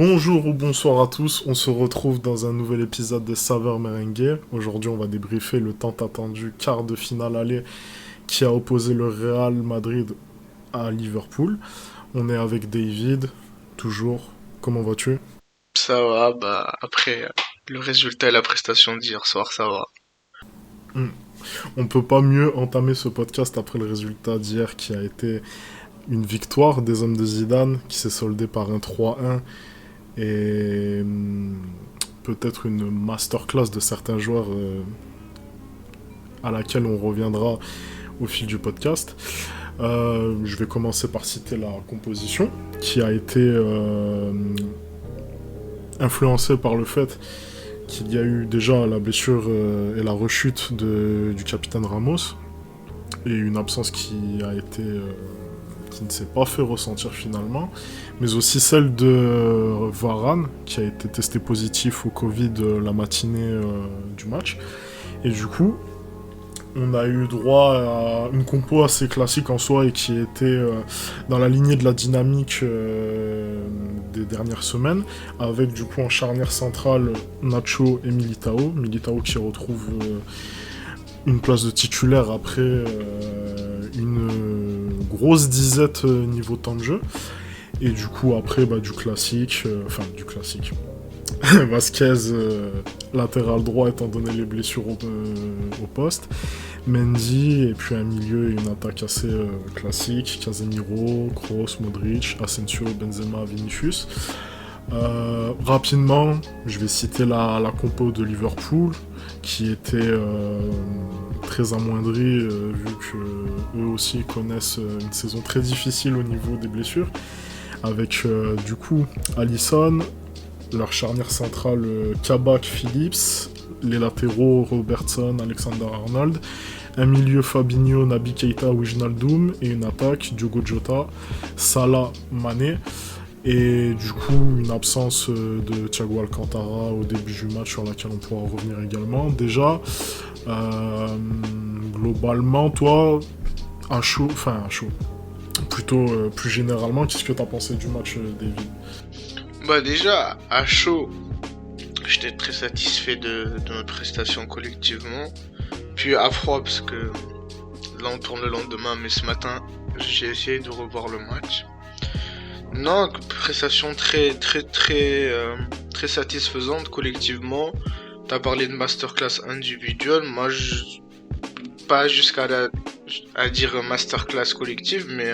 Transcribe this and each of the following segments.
Bonjour ou bonsoir à tous, on se retrouve dans un nouvel épisode de Saveur Merengue. Aujourd'hui on va débriefer le tant attendu quart de finale aller qui a opposé le Real Madrid à Liverpool. On est avec David, toujours. Comment vas-tu? Ça va, bah après le résultat et la prestation d'hier soir, ça va. Hmm. On peut pas mieux entamer ce podcast après le résultat d'hier qui a été une victoire des hommes de Zidane qui s'est soldée par un 3-1 et peut-être une masterclass de certains joueurs à laquelle on reviendra au fil du podcast. Je vais commencer par citer la composition qui a été influencée par le fait qu'il y a eu déjà la blessure et la rechute du capitaine Ramos et une absence qui ne s'est pas fait ressentir finalement, mais aussi celle de Varane qui a été testé positif au Covid la matinée du match. Et du coup, on a eu droit à une compo assez classique en soi et qui était dans la lignée de la dynamique des dernières semaines, avec du coup en charnière centrale Nacho et Militao. Militao qui retrouve une place de titulaire après une grosse disette niveau temps de jeu. Et du coup après du classique, du classique. Vasquez, latéral droit étant donné les blessures au poste. Mendy, et puis un milieu et une attaque assez classique. Casemiro, Kroos, Modric, Asensio, Benzema, Vinicius. Rapidement, je vais citer la compo de Liverpool, qui était très amoindrie, vu qu'eux aussi connaissent une saison très difficile au niveau des blessures. Avec du coup Alisson, leur charnière centrale Kabak, Phillips, les latéraux Robertson, Alexander-Arnold, un milieu Fabinho, Naby Keita, Wijnaldum, et une attaque Diogo Jota, Salah, Mané, et du coup une absence de Thiago Alcantara au début du match sur laquelle on pourra revenir également. Déjà, globalement, toi, un chaud, plutôt plus généralement, qu'est-ce que t'as pensé du match, David? Bah déjà, à chaud, j'étais très satisfait de notre prestation collectivement. Puis à froid, parce que là on tourne le lendemain, mais ce matin, j'ai essayé de revoir le match. Non, prestation très satisfaisante collectivement. T'as parlé de masterclass individuelle, pas à dire masterclass collective, mais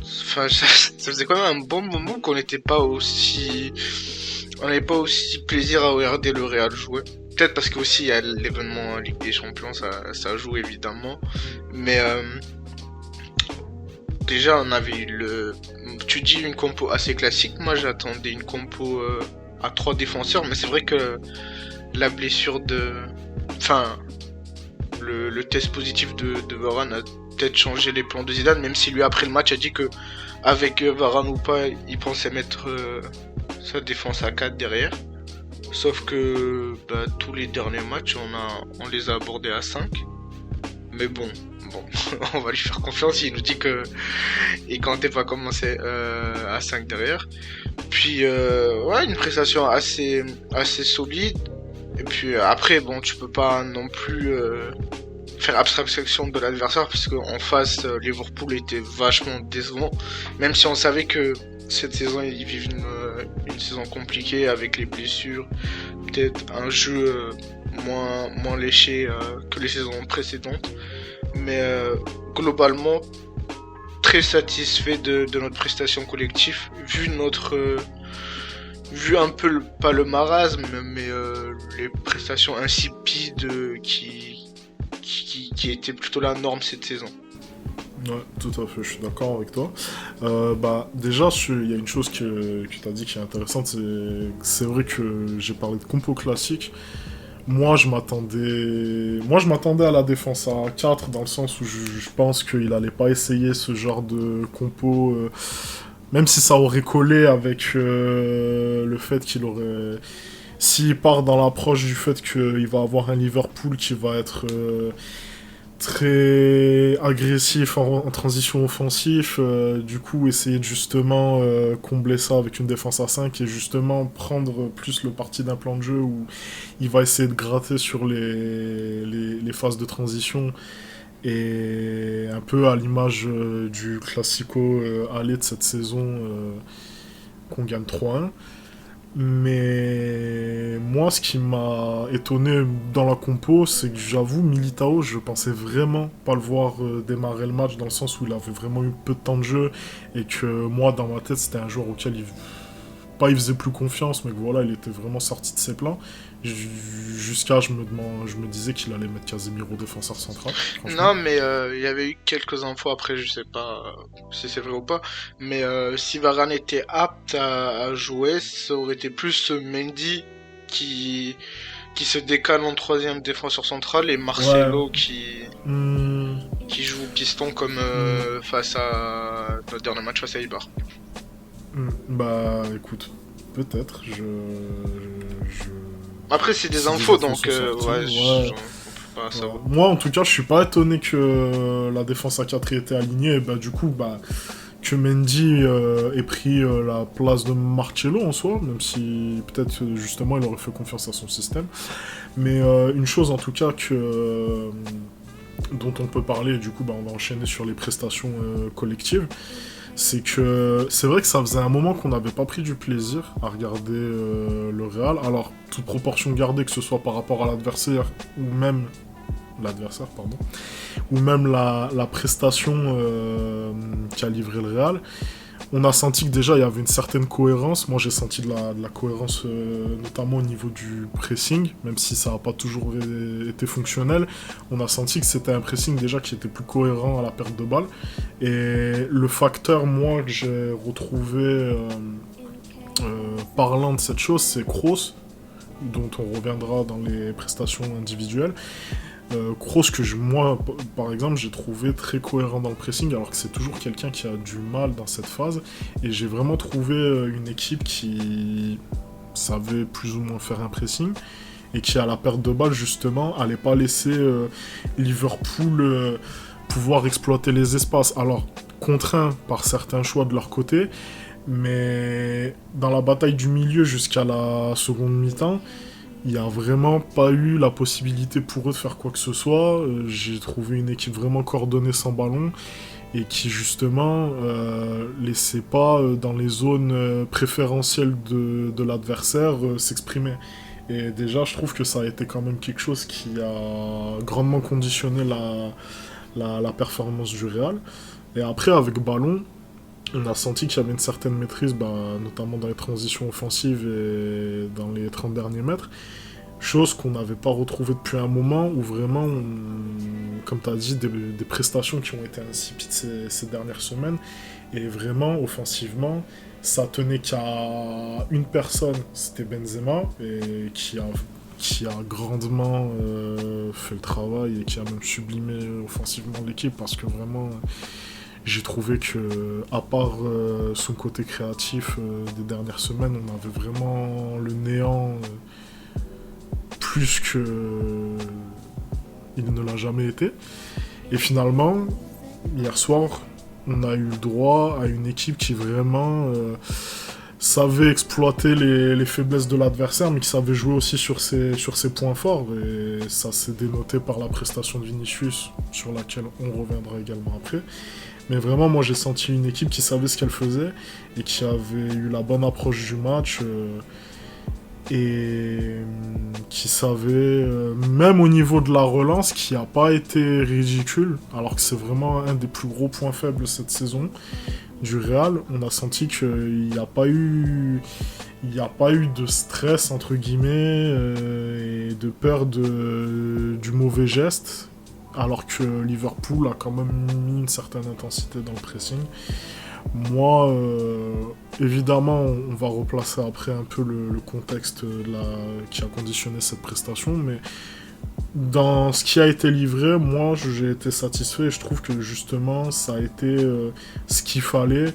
ça faisait quand même un bon moment qu'on n'avait pas aussi plaisir à regarder le Real jouer. Peut-être parce que aussi il y a l'événement Ligue des Champions, ça joue évidemment. Mais déjà on avait eu tu dis une compo assez classique. Moi j'attendais une compo à 3 défenseurs, mais c'est vrai que la blessure enfin, le test positif de Varane a peut-être changé les plans de Zidane, même si lui après le match a dit que avec Varane ou pas, il pensait mettre sa défense à 4 derrière. Sauf que tous les derniers matchs, on les a abordés à 5. Mais bon, on va lui faire confiance, il nous dit que il comptait pas commencer à 5 derrière. Puis ouais, une prestation assez solide. Et puis après, bon, tu peux pas non plus faire abstraction de l'adversaire parce qu'en face, Liverpool était vachement décevant. Même si on savait que cette saison, ils vivent une saison compliquée avec les blessures, peut-être un jeu moins léché que les saisons précédentes. Mais globalement, très satisfait de notre prestation collective, vu un peu pas le marasme, mais les prestations insipides qui étaient plutôt la norme cette saison. Ouais, tout à fait, je suis d'accord avec toi. Déjà, il y a une chose que tu as dit qui est intéressante, c'est vrai que j'ai parlé de compo classique. Moi, je m'attendais à la défense à 4 dans le sens où je pense qu'il allait pas essayer ce genre de compo, même si ça aurait collé avec le fait qu'il aurait. S'il part dans l'approche du fait qu'il va avoir un Liverpool qui va être très agressif en transition offensif, du coup essayer de justement combler ça avec une défense à 5 et justement prendre plus le parti d'un plan de jeu où il va essayer de gratter sur les phases de transition et un peu à l'image du Classico aller de cette saison qu'on gagne 3-1. Mais moi, ce qui m'a étonné dans la compo, c'est que j'avoue, Militao, je pensais vraiment pas le voir démarrer le match dans le sens où il avait vraiment eu peu de temps de jeu et que moi, dans ma tête, c'était un joueur auquel il faisait plus confiance, mais que voilà, il était vraiment sorti de ses plans. Jusqu'à, je me disais qu'il allait mettre Casemiro défenseur central. Non, mais il y avait eu quelques infos après, je sais pas si c'est vrai ou pas, mais si Varane était apte à jouer, ça aurait été plus Mendy qui se décale en troisième défenseur central et Marcelo qui joue piston comme face à notre dernier match face à Eibar. Bah écoute, peut-être, Après c'est des infos donc on peut pas savoir. Moi en tout cas je suis pas étonné que la défense à 4 ait été alignée, et bah du coup que Mendy ait pris la place de Marcelo en soi, même si peut-être justement il aurait fait confiance à son système. Mais une chose en tout cas dont on peut parler, et du coup on va enchaîner sur les prestations collectives, c'est que c'est vrai que ça faisait un moment qu'on n'avait pas pris du plaisir à regarder le Real. Alors, toute proportion gardée, que ce soit par rapport à l'adversaire ou même la prestation qu'a livré le Real. On a senti que déjà il y avait une certaine cohérence. Moi j'ai senti de la cohérence notamment au niveau du pressing, même si ça n'a pas toujours été fonctionnel. On a senti que c'était un pressing déjà qui était plus cohérent à la perte de balle. Et le facteur moi que j'ai retrouvé parlant de cette chose, c'est Kroos, dont on reviendra dans les prestations individuelles. Kroos que moi par exemple j'ai trouvé très cohérent dans le pressing alors que c'est toujours quelqu'un qui a du mal dans cette phase et j'ai vraiment trouvé une équipe qui savait plus ou moins faire un pressing et qui à la perte de balle justement allait pas laisser Liverpool pouvoir exploiter les espaces, alors contraint par certains choix de leur côté, mais dans la bataille du milieu jusqu'à la seconde mi-temps il n'y a vraiment pas eu la possibilité pour eux de faire quoi que ce soit. J'ai trouvé une équipe vraiment coordonnée sans ballon et qui justement laissait pas dans les zones préférentielles de l'adversaire s'exprimer. Et déjà, je trouve que ça a été quand même quelque chose qui a grandement conditionné la performance du Real. Et après, avec ballon, on a senti qu'il y avait une certaine maîtrise, notamment dans les transitions offensives et dans les 30 derniers mètres. Chose qu'on n'avait pas retrouvée depuis un moment, où vraiment, comme tu as dit, des prestations qui ont été insipides ces dernières semaines. Et vraiment, offensivement, ça tenait qu'à une personne, c'était Benzema, et qui a grandement fait le travail et qui a même sublimé offensivement l'équipe, parce que vraiment... J'ai trouvé que, à part son côté créatif des dernières semaines, on avait vraiment le néant plus que il ne l'a jamais été. Et finalement, hier soir, on a eu le droit à une équipe qui vraiment savait exploiter les faiblesses de l'adversaire, mais qui savait jouer aussi sur ses points forts. Et ça s'est dénoté par la prestation de Vinicius, sur laquelle on reviendra également après. Mais vraiment, moi, j'ai senti une équipe qui savait ce qu'elle faisait et qui avait eu la bonne approche du match et qui savait, même au niveau de la relance, qui n'a pas été ridicule, alors que c'est vraiment un des plus gros points faibles cette saison du Real. On a senti qu'il n'y a pas eu de stress, entre guillemets, et de peur du mauvais geste. Alors que Liverpool a quand même mis une certaine intensité dans le pressing. Moi, évidemment, on va replacer après un peu le contexte qui a conditionné cette prestation, mais dans ce qui a été livré, moi, j'ai été satisfait et je trouve que justement, ça a été ce qu'il fallait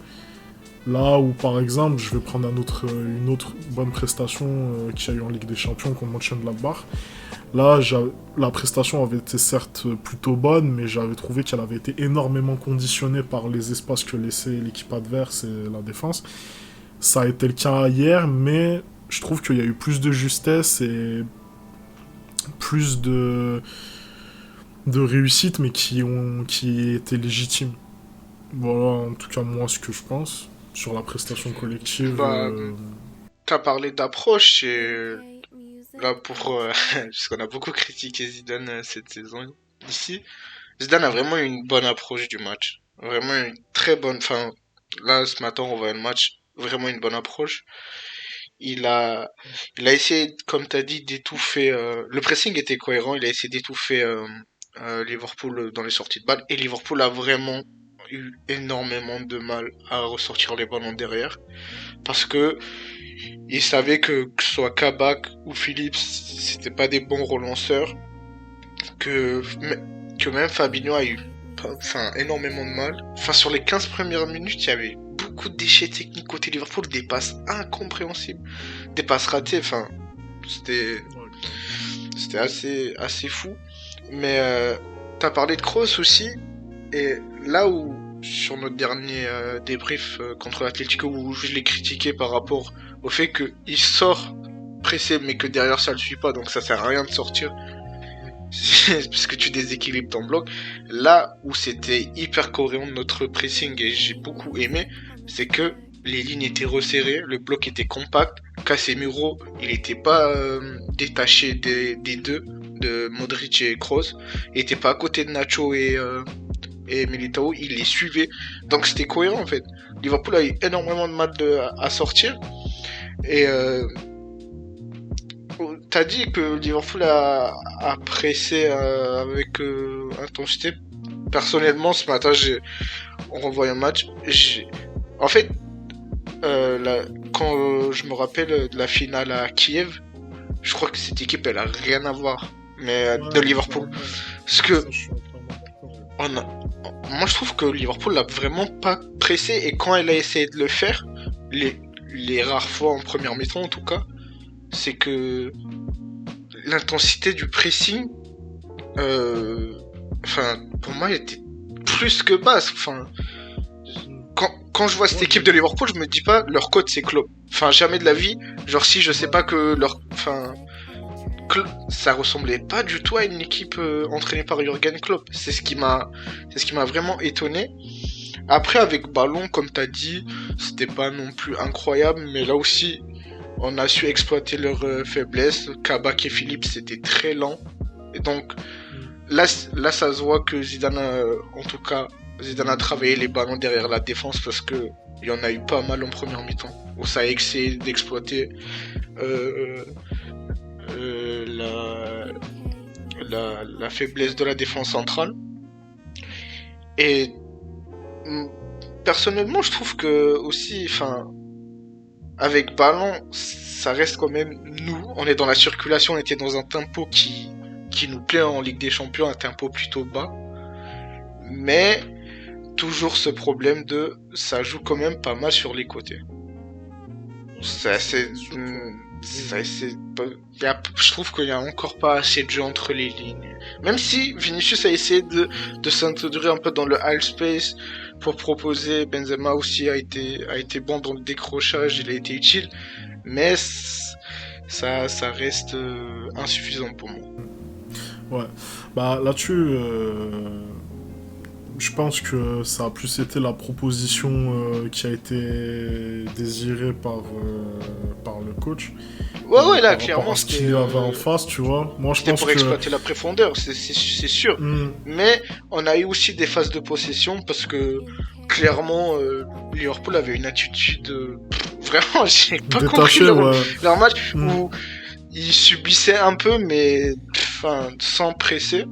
Là où, par exemple, je vais prendre une autre bonne prestation qu'il y a eu en Ligue des Champions contre Mönchengladbach. Là, la prestation avait été certes plutôt bonne, mais j'avais trouvé qu'elle avait été énormément conditionnée par les espaces que laissait l'équipe adverse et la défense. Ça a été le cas hier, mais je trouve qu'il y a eu plus de justesse et plus de réussite, mais qui étaient légitimes. Voilà, en tout cas, moi, ce que je pense sur la prestation collective. Bah, t'as parlé d'approche et là parce qu'on a beaucoup critiqué Zidane cette saison ici. Zidane a vraiment une bonne approche du match. Vraiment une très bonne. Enfin, là ce matin on voit le match, vraiment une bonne approche. Il a, il a essayé, comme t'as dit, d'étouffer. Le pressing était cohérent. Il a essayé d'étouffer Liverpool dans les sorties de balle et Liverpool a vraiment eu énormément de mal à ressortir les ballons derrière parce que il savait que ce soit Kabak ou Phillips, c'était pas des bons relanceurs, que, que même Fabinho a eu énormément de mal. Enfin, sur les 15 premières minutes, il y avait beaucoup de déchets techniques côté Liverpool, des passes incompréhensibles, des passes ratées, c'était assez fou. Mais t'as parlé de Kroos aussi, et là où, sur notre dernier débrief contre l'Atlético, où je l'ai critiqué par rapport au fait qu'il sort pressé mais que derrière ça le suit pas, donc ça sert à rien de sortir parce que tu déséquilibres ton bloc. Là où c'était hyper cohérent notre pressing et j'ai beaucoup aimé, c'est que les lignes étaient resserrées, le bloc était compact, Casemiro il était pas détaché des deux, de Modric et Kroos, il était pas à côté de Nacho et Militao, il les suivait, donc c'était cohérent en fait. Liverpool a eu énormément de mal à sortir. Et t'as dit que Liverpool a pressé avec intensité. Personnellement, ce matin, on revoit un match. En fait, quand je me rappelle de la finale à Kiev, je crois que cette équipe, elle a rien à voir, mais de Liverpool. Parce que moi, je trouve que Liverpool l'a vraiment pas pressé et quand elle a essayé de le faire, les rares fois en première mi-temps en tout cas, c'est que l'intensité du pressing, pour moi, elle était plus que basse. Quand je vois cette équipe de Liverpool, je me dis pas leur coach c'est Klopp. Jamais de la vie. Genre si je sais pas que ça ressemblait pas du tout à une équipe entraînée par Jürgen Klopp. C'est ce qui m'a vraiment étonné. Après, avec ballon, comme t'as dit, c'était pas non plus incroyable, mais là aussi, on a su exploiter leurs faiblesses. Kabak et Philippe, c'était très lent. Et donc, là, ça se voit que Zidane a travaillé les ballons derrière la défense parce que il y en a eu pas mal en première mi-temps, où ça a essayé d'exploiter la faiblesse de la défense centrale. Et personnellement, je trouve que aussi, avec ballon, ça reste quand même nous. On est dans la circulation, on était dans un tempo qui nous plaît en Ligue des Champions, un tempo plutôt bas. Mais toujours ce problème ça joue quand même pas mal sur les côtés. Je trouve qu'il y a encore pas assez de jeu entre les lignes. Même si Vinicius a essayé de s'introduire un peu dans le half space pour proposer, Benzema aussi a été bon dans le décrochage, il a été utile, mais ça reste insuffisant pour moi. Ouais, bah là-dessus, je pense que ça a plus été la proposition qui a été désirée par le coach. Ouais, là, clairement, ce qu'il y avait en face, tu vois. Moi, je pense pour exploiter la profondeur, c'est sûr. Mais on a eu aussi des phases de possession parce que, clairement, Liverpool avait une attitude... vraiment, j'ai pas compris leur match où ils subissaient un peu, mais sans presser.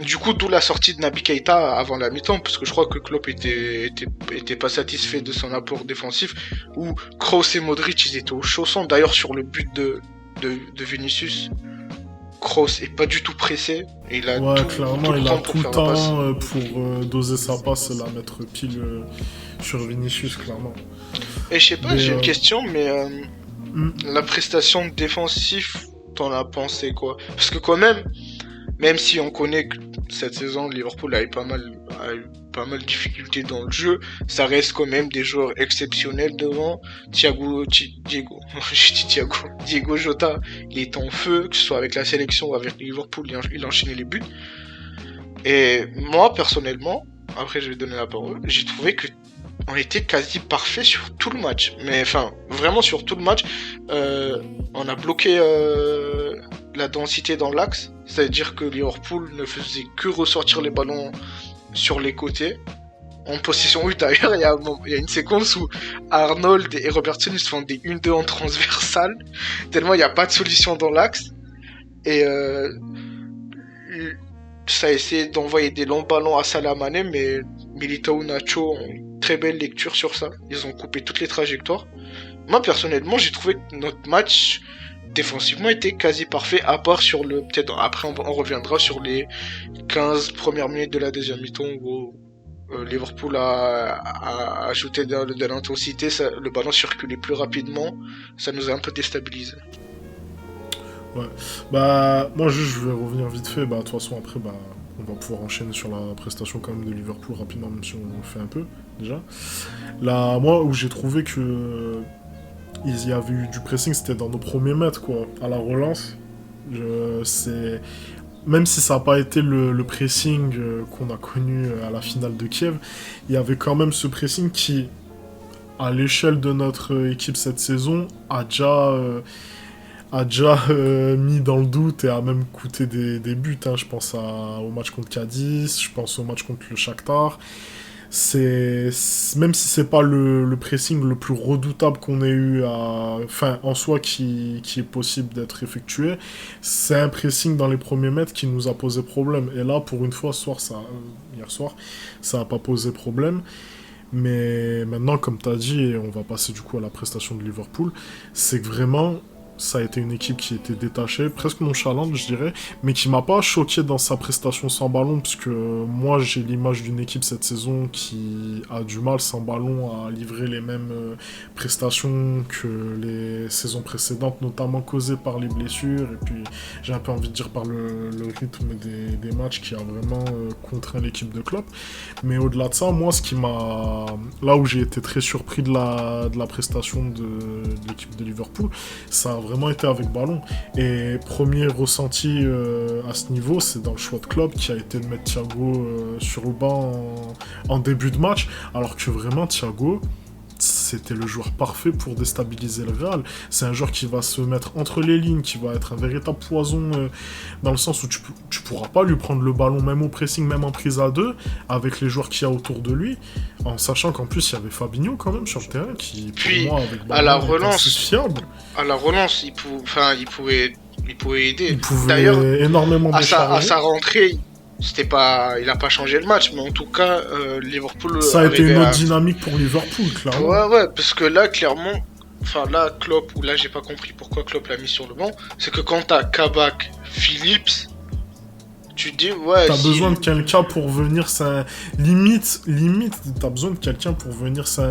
Du coup, d'où la sortie de Naby Keita avant la mi-temps, parce que je crois que Klopp était pas satisfait de son apport défensif, où Kroos et Modric, ils étaient au chausson. D'ailleurs, sur le but de Vinicius, Kroos est pas du tout pressé. Il a Ouais, tout clairement, le il a temps tout pour le faire la passe. temps pour doser sa passe et la mettre pile sur Vinicius, clairement. Et je sais pas, Mais, j'ai une question, mais hmm, la prestation défensive, t'en as pensé quoi? Parce que quand même si on connaît que cette saison, Liverpool a eu pas mal de difficultés dans le jeu, ça reste quand même des joueurs exceptionnels devant. Diego Jota, il est en feu, que ce soit avec la sélection ou avec Liverpool, il enchaînait les buts. Et moi, personnellement, après je vais donner la parole, j'ai trouvé que on était quasi parfait sur tout le match. Mais enfin, vraiment sur tout le match. On a bloqué la densité dans l'axe. C'est-à-dire que Liverpool ne faisait que ressortir les ballons sur les côtés. En possession 8 d'ailleurs, il y a une séquence où Arnold et Robertson se font des 1-2 en transversale. Tellement il n'y a pas de solution dans l'axe. Et ça a essayé d'envoyer des longs ballons à Salah Mané, mais Militao Nacho ont une très belle lecture sur ça. Ils ont coupé toutes les trajectoires. Moi, personnellement, j'ai trouvé que notre match défensivement était quasi parfait, à part sur le... Peut-être après, on reviendra sur les 15 premières minutes de la deuxième mi-temps où Liverpool a ajouté de l'intensité, le ballon circulait plus rapidement, ça nous a un peu déstabilisé. ouais. Bah, moi, juste, je vais revenir vite fait. Bah, de toute façon, après, bah, on va pouvoir enchaîner sur la prestation quand même de Liverpool rapidement, même si on le fait un peu, déjà. Là, moi, où j'ai trouvé que il y avait eu du pressing, c'était dans nos premiers mètres, quoi. À la relance, c'est... Même si ça n'a pas été le pressing qu'on a connu à la finale de Kiev, il y avait quand même ce pressing qui, à l'échelle de notre équipe cette saison, a déjà mis dans le doute et a même coûté des buts. Hein. Je pense au match contre Cadiz, je pense au match contre le Shakhtar. Même si c'est pas le pressing le plus redoutable qu'on ait eu en soi qui est possible d'être effectué, c'est un pressing dans les premiers mètres qui nous a posé problème. Et là, pour une fois, hier soir, ça n'a pas posé problème. Mais maintenant, comme tu as dit, et on va passer du coup à la prestation de Liverpool, c'est que vraiment, ça a été une équipe qui était détachée, presque nonchalante, je dirais, mais qui m'a pas choqué dans sa prestation sans ballon, puisque moi, j'ai l'image d'une équipe cette saison qui a du mal sans ballon à livrer les mêmes prestations que les saisons précédentes, notamment causées par les blessures, et puis j'ai un peu envie de dire par le rythme des matchs qui a vraiment contraint l'équipe de Klopp. Mais au-delà de ça, moi, là où j'ai été très surpris de la prestation de l'équipe de Liverpool, ça a vraiment été avec ballon. Et premier ressenti à ce niveau, c'est dans le choix de Klopp qui a été de mettre Thiago sur le banc en début de match, alors que vraiment Thiago, c'était le joueur parfait pour déstabiliser le Real. C'est un joueur qui va se mettre entre les lignes, qui va être un véritable poison dans le sens où tu pourras pas lui prendre le ballon, même au pressing, même en prise à deux, avec les joueurs qu'il y a autour de lui, en sachant qu'en plus il y avait Fabinho quand même sur le terrain, qui pour Puis, moi avec à la ballon est assez relance, fiable. il pouvait aider. Il pouvait D'ailleurs, énormément à décharger. sa rentrée, il a pas changé le match, mais en tout cas, Liverpool Ça a été arrivait une autre à... dynamique pour Liverpool, clairement. Ouais, parce que là, clairement, enfin là, Klopp, ou là, j'ai pas compris pourquoi Klopp l'a mis sur le banc, c'est que quand t'as Kabak, Phillips, tu te dis, ouais, T'as si... besoin de quelqu'un pour venir, limite, t'as besoin de quelqu'un pour venir se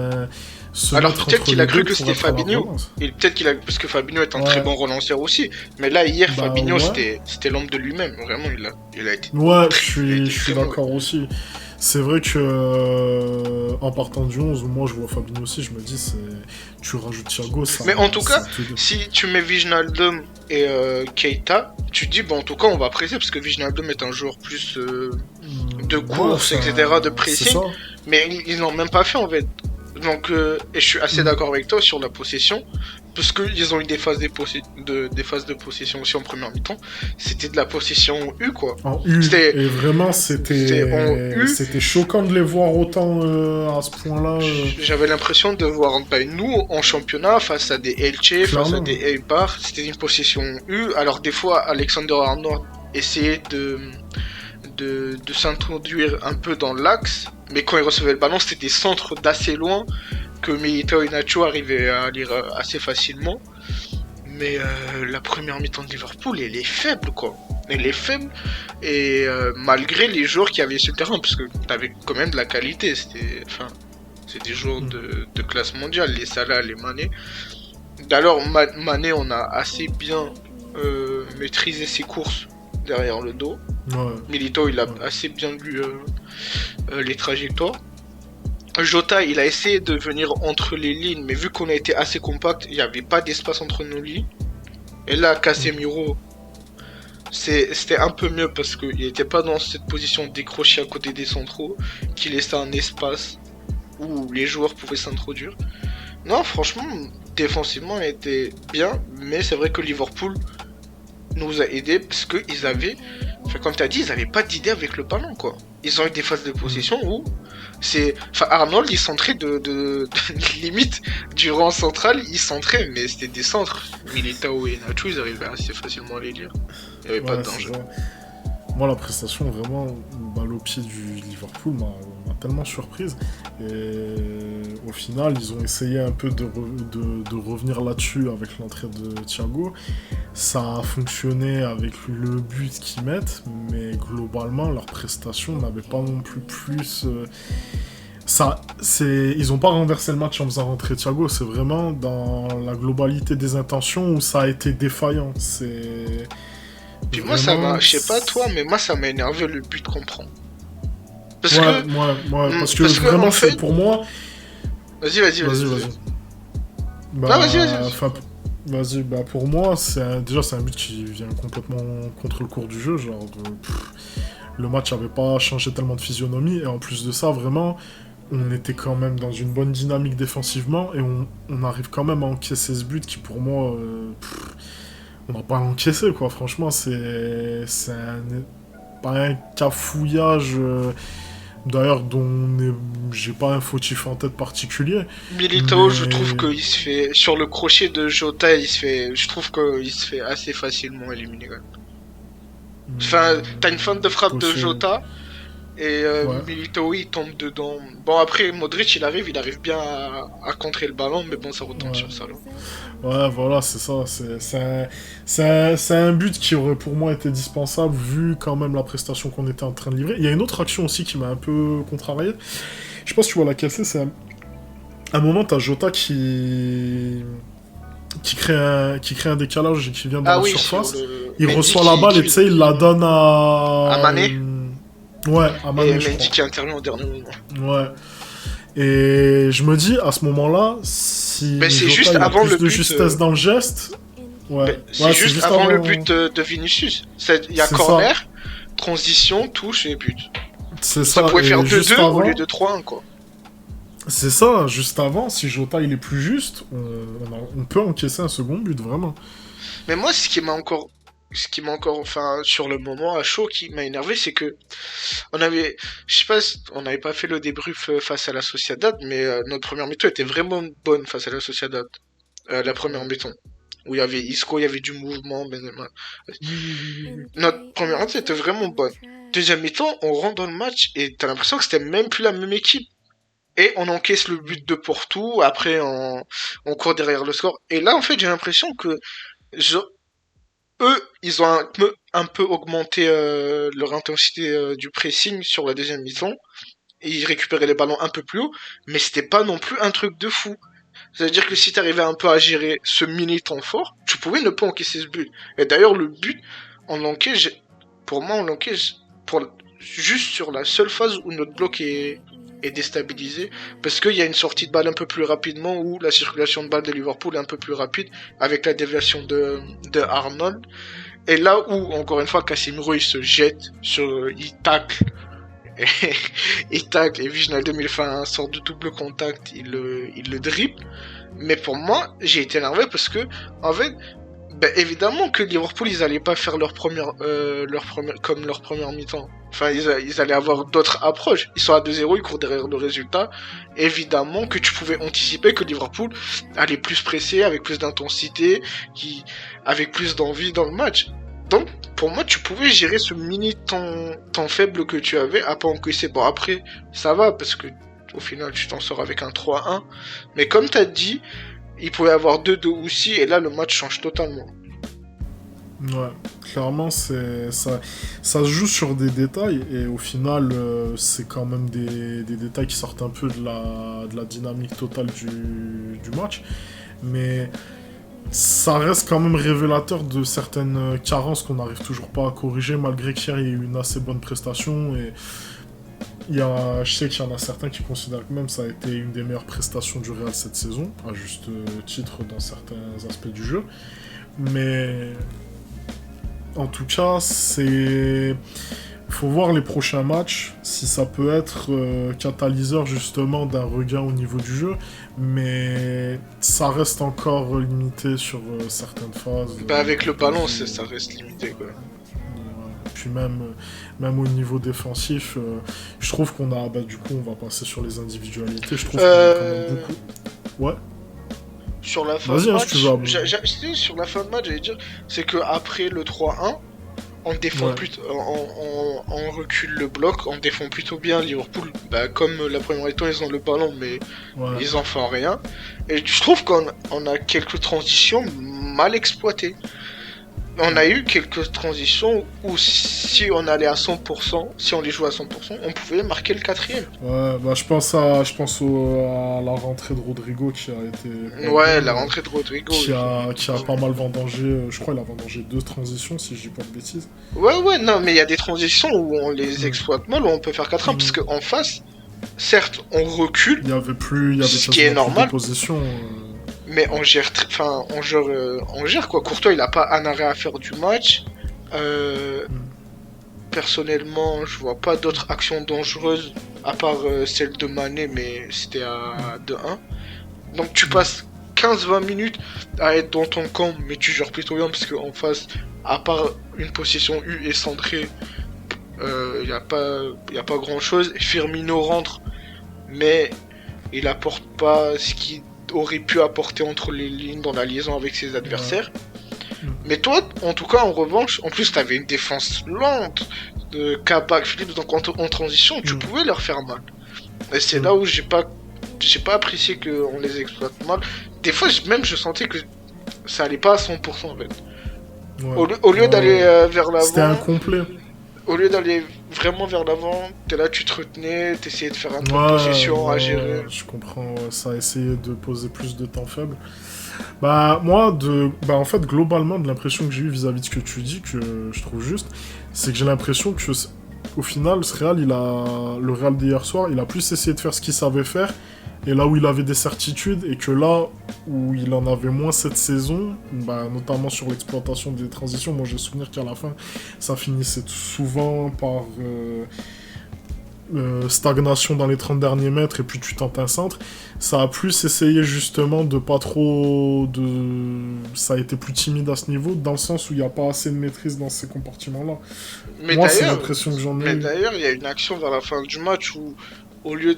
Alors mettre peut-être entre qu'il a les cru deux que pour c'était être à la Fabinho. relance. Et peut-être parce que Fabinho est un Ouais. très bon relanceur aussi. Mais là, hier, Bah Fabinho, ouais. c'était l'homme de lui-même. Vraiment, il a été... Ouais, il a été je suis très mauvais. d'accord aussi. C'est vrai que en partant du 11, moi je vois Fabinho aussi, je me dis, tu rajoutes Thiago, ça. Mais en tout cas, ça te- si tu mets Wijnaldum et Keita, tu te dis, bon, en tout cas, on va presser, parce que Wijnaldum est un joueur plus de course, Ouais, etc., de c'est pressing. ça. Mais ils l'ont même pas fait, en fait. Donc, et je suis assez d'accord avec toi sur la possession, parce qu'ils ont eu des phases des phases de possession aussi en première mi-temps. C'était de la possession U, quoi. En U. C'était- Et vraiment, c'était en U. c'était choquant de les voir autant à ce point-là. J'avais l'impression de voir nous en championnat face à des Elche, face à Clairement. des Eibar, c'était une possession U. Alors des fois Alexander Arnold essayait de s'introduire un peu dans l'axe, mais quand il recevait le ballon c'était des centres d'assez loin que Militao et Nacho arrivaient à lire assez facilement. Mais la première mi-temps de Liverpool, elle est faible, quoi. Elle est faible, et malgré les joueurs qui avaient sur le terrain, parce que t'avais quand même de la qualité, c'est des joueurs de classe mondiale, les Salah, les Mané. D'ailleurs, Mané, on a assez bien maîtrisé ses courses derrière le dos. Ouais. Milito, il a assez bien lu les trajectoires. Jota, il a essayé de venir entre les lignes, mais vu qu'on a été assez compact, il n'y avait pas d'espace entre nos lignes. Et là, Casemiro, c'était un peu mieux parce qu'il n'était pas dans cette position décrochée à côté des centraux, qui laissait un espace où les joueurs pouvaient s'introduire. Non, franchement, défensivement, il était bien, mais c'est vrai que Liverpool nous a aidés parce qu'ils avaient, comme tu as dit, ils n'avaient pas d'idée avec le ballon, quoi. Ils ont eu des phases de possession où Arnold, il centrait de limite du rang central, il centrait, mais c'était des centres. Militao et Nacho, ils arrivaient assez facilement à les lire. Il n'y avait pas de danger. Moi, la prestation, vraiment, balle au pied du Liverpool m'a tellement surprise. Et au final, ils ont essayé un peu de revenir là-dessus avec l'entrée de Thiago. Ça a fonctionné avec le but qu'ils mettent, mais globalement, leur prestation n'avait pas non plus plus... Ils n'ont pas renversé le match en faisant rentrer Thiago, c'est vraiment dans la globalité des intentions où ça a été défaillant. Puis moi, je sais pas toi, mais moi ça m'a énervé le but qu'on prend. Parce que vraiment, en fait... pour moi... Vas-y. Vas-y, pour moi, c'est un but qui vient complètement contre le cours du jeu. Genre, le match n'avait pas changé tellement de physionomie, et en plus de ça, vraiment, on était quand même dans une bonne dynamique défensivement, et on arrive quand même à encaisser ce but qui, pour moi, on n'a pas encaissé, quoi. Franchement, c'est pas un cafouillage... D'ailleurs, j'ai pas un fautif en tête particulier. Militao, je trouve qu'il se fait... Sur le crochet de Jota, je trouve qu'il se fait assez facilement éliminer. Enfin, t'as une fin de frappe de Jota, et Militao, il tombe dedans. Bon, après, Modric, il arrive bien à contrer le ballon, mais bon, ça retombe sur Salah. Ouais, voilà, c'est ça. C'est un but qui aurait pour moi été dispensable, vu quand même la prestation qu'on était en train de livrer. Il y a une autre action aussi qui m'a un peu contrarié. Je sais pas si tu vois laquelle c'est. À un moment, t'as Jota qui crée un décalage et qui vient dans la surface. Il reçoit la balle et tu sais, il la donne à Mané. Ouais, à Mané, et Mendy qui intervient au dernier moment. Ouais. Et je me dis, à ce moment-là, si c'est Jota, juste il a avant plus le de but, justesse dans le geste... c'est juste avant le but de Vinicius. Il y a corner, transition, touche et but. Ça pouvait faire 2-2 au lieu de 3-1, quoi. C'est ça, juste avant, si Jota il est plus juste, on peut encaisser un second but, vraiment. Mais moi, ce qui m'a encore, enfin, sur le moment à chaud, qui m'a énervé, c'est que on n'avait pas fait le débrief face à la Sociedad, mais notre première mi-temps était vraiment bonne face à la Sociedad. La première mi-temps. Où il y avait Isco, il y avait du mouvement, Benzema. Notre première mi-temps était vraiment bonne. Deuxième mi-temps, on rentre dans le match et t'as l'impression que c'était même plus la même équipe. Et on encaisse le but de Porto, après on court derrière le score. Et là, en fait, j'ai l'impression que eux, ils ont un peu augmenté leur intensité du pressing sur la deuxième mi-temps. Et ils récupéraient les ballons un peu plus haut, mais c'était pas non plus un truc de fou. C'est-à-dire que si t'arrivais un peu à gérer ce mini-temps fort, tu pouvais ne pas encaisser ce but. Et d'ailleurs, le but, on l'encaisse juste sur la seule phase où notre bloc est déstabilisé, parce qu'il y a une sortie de balle un peu plus rapidement, où la circulation de balle de Liverpool est un peu plus rapide, avec la déviation de Arnold. Et là où, encore une fois, Casemiro, il se jette, il tacle, et Wijnaldum il fait un sort de double contact, il le dribble. Mais pour moi, j'ai été énervé parce que, en fait, évidemment que Liverpool, ils allaient pas faire leur première mi-temps. Enfin, ils allaient avoir d'autres approches. Ils sont à 2-0, ils courent derrière le résultat. Évidemment que tu pouvais anticiper que Liverpool allait plus presser, avec plus d'intensité, avec plus d'envie dans le match. Donc, pour moi, tu pouvais gérer ce mini temps faible que tu avais à pas encaisser. Bon, après, ça va, parce que au final, tu t'en sors avec un 3-1. Mais comme t'as dit, il pouvait avoir 2 de Houssi, et là, le match change totalement. Ouais, clairement, ça se joue sur des détails, et au final, c'est quand même des détails qui sortent un peu de la dynamique totale du match. Mais ça reste quand même révélateur de certaines carences qu'on n'arrive toujours pas à corriger, malgré qu'hier il y ait eu une assez bonne prestation. Et je sais qu'il y en a certains qui considèrent que même ça a été une des meilleures prestations du Real cette saison, à juste titre dans certains aspects du jeu. Mais en tout cas, faut voir les prochains matchs, si ça peut être catalyseur justement d'un regain au niveau du jeu, mais ça reste encore limité sur certaines phases. Avec le ballon, ça reste limité, quoi. Puis même au niveau défensif, je trouve qu'on a... du coup, on va passer sur les individualités. Je trouve qu'on a quand même beaucoup... Ouais. Sur la fin de match, sur la fin de match, j'allais dire, c'est que après le 3-1, on défend plutôt, on recule le bloc, on défend plutôt bien Liverpool. Comme la première mi-temps, ils ont le ballon, mais ils en font rien. Et je trouve qu'on a quelques transitions mal exploitées. On a eu quelques transitions où si on allait à 100%, si on les jouait à 100%, on pouvait marquer le 4ème. Ouais, je pense à la rentrée de Rodrigo qui a été... Ouais, la rentrée de Rodrigo. Qui a pas mal vendangé, je crois qu'il a vendangé 2 transitions, si je dis pas de bêtises. Ouais, non, mais il y a des transitions où on les exploite mal, où on peut faire 4-1, parce qu'en face, certes, on recule, il y avait ce qui est normal. De position, mais on gère, on gère quoi. Courtois, il a pas un arrêt à faire du match. Personnellement, je vois pas d'autres actions dangereuses à part celle de Mané, mais c'était à 2-1. Donc tu passes 15-20 minutes à être dans ton camp, mais tu gères plutôt bien parce qu'en face, à part une possession U et centrée, y a pas grand chose. Firmino rentre, mais il apporte pas ce qu'il aurait pu apporter entre les lignes dans la liaison avec ses adversaires. Mais toi, en tout cas, en revanche, en plus, t'avais une défense lente de Kabak, Philippe, donc en transition, tu pouvais leur faire mal. Et c'est là où j'ai pas apprécié qu'on les exploite mal. Des fois, je sentais que ça allait pas à 100% en fait. Ouais. Au lieu d'aller vers l'avant... C'était incomplet. Au lieu d'aller vraiment vers l'avant, t'es là, tu te retenais, t'essayais de faire un peu de possession à gérer. Je comprends, ça a essayé de poser plus de temps faible. Moi, en fait, globalement, de l'impression que j'ai eu vis-à-vis de ce que tu dis, que je trouve juste, c'est que j'ai l'impression que, au final, le Real d'hier soir, il a plus essayé de faire ce qu'il savait faire, et là où il avait des certitudes, et que là où il en avait moins cette saison, notamment sur l'exploitation des transitions, moi j'ai souvenir qu'à la fin, ça finissait souvent par... stagnation dans les 30 derniers mètres et puis tu tentes un centre, ça a plus essayé justement de pas trop ça a été plus timide à ce niveau, dans le sens où il n'y a pas assez de maîtrise dans ces comportements-là. Mais moi c'est l'impression que j'en ai. Mais d'ailleurs il y a une action vers la fin du match où au lieu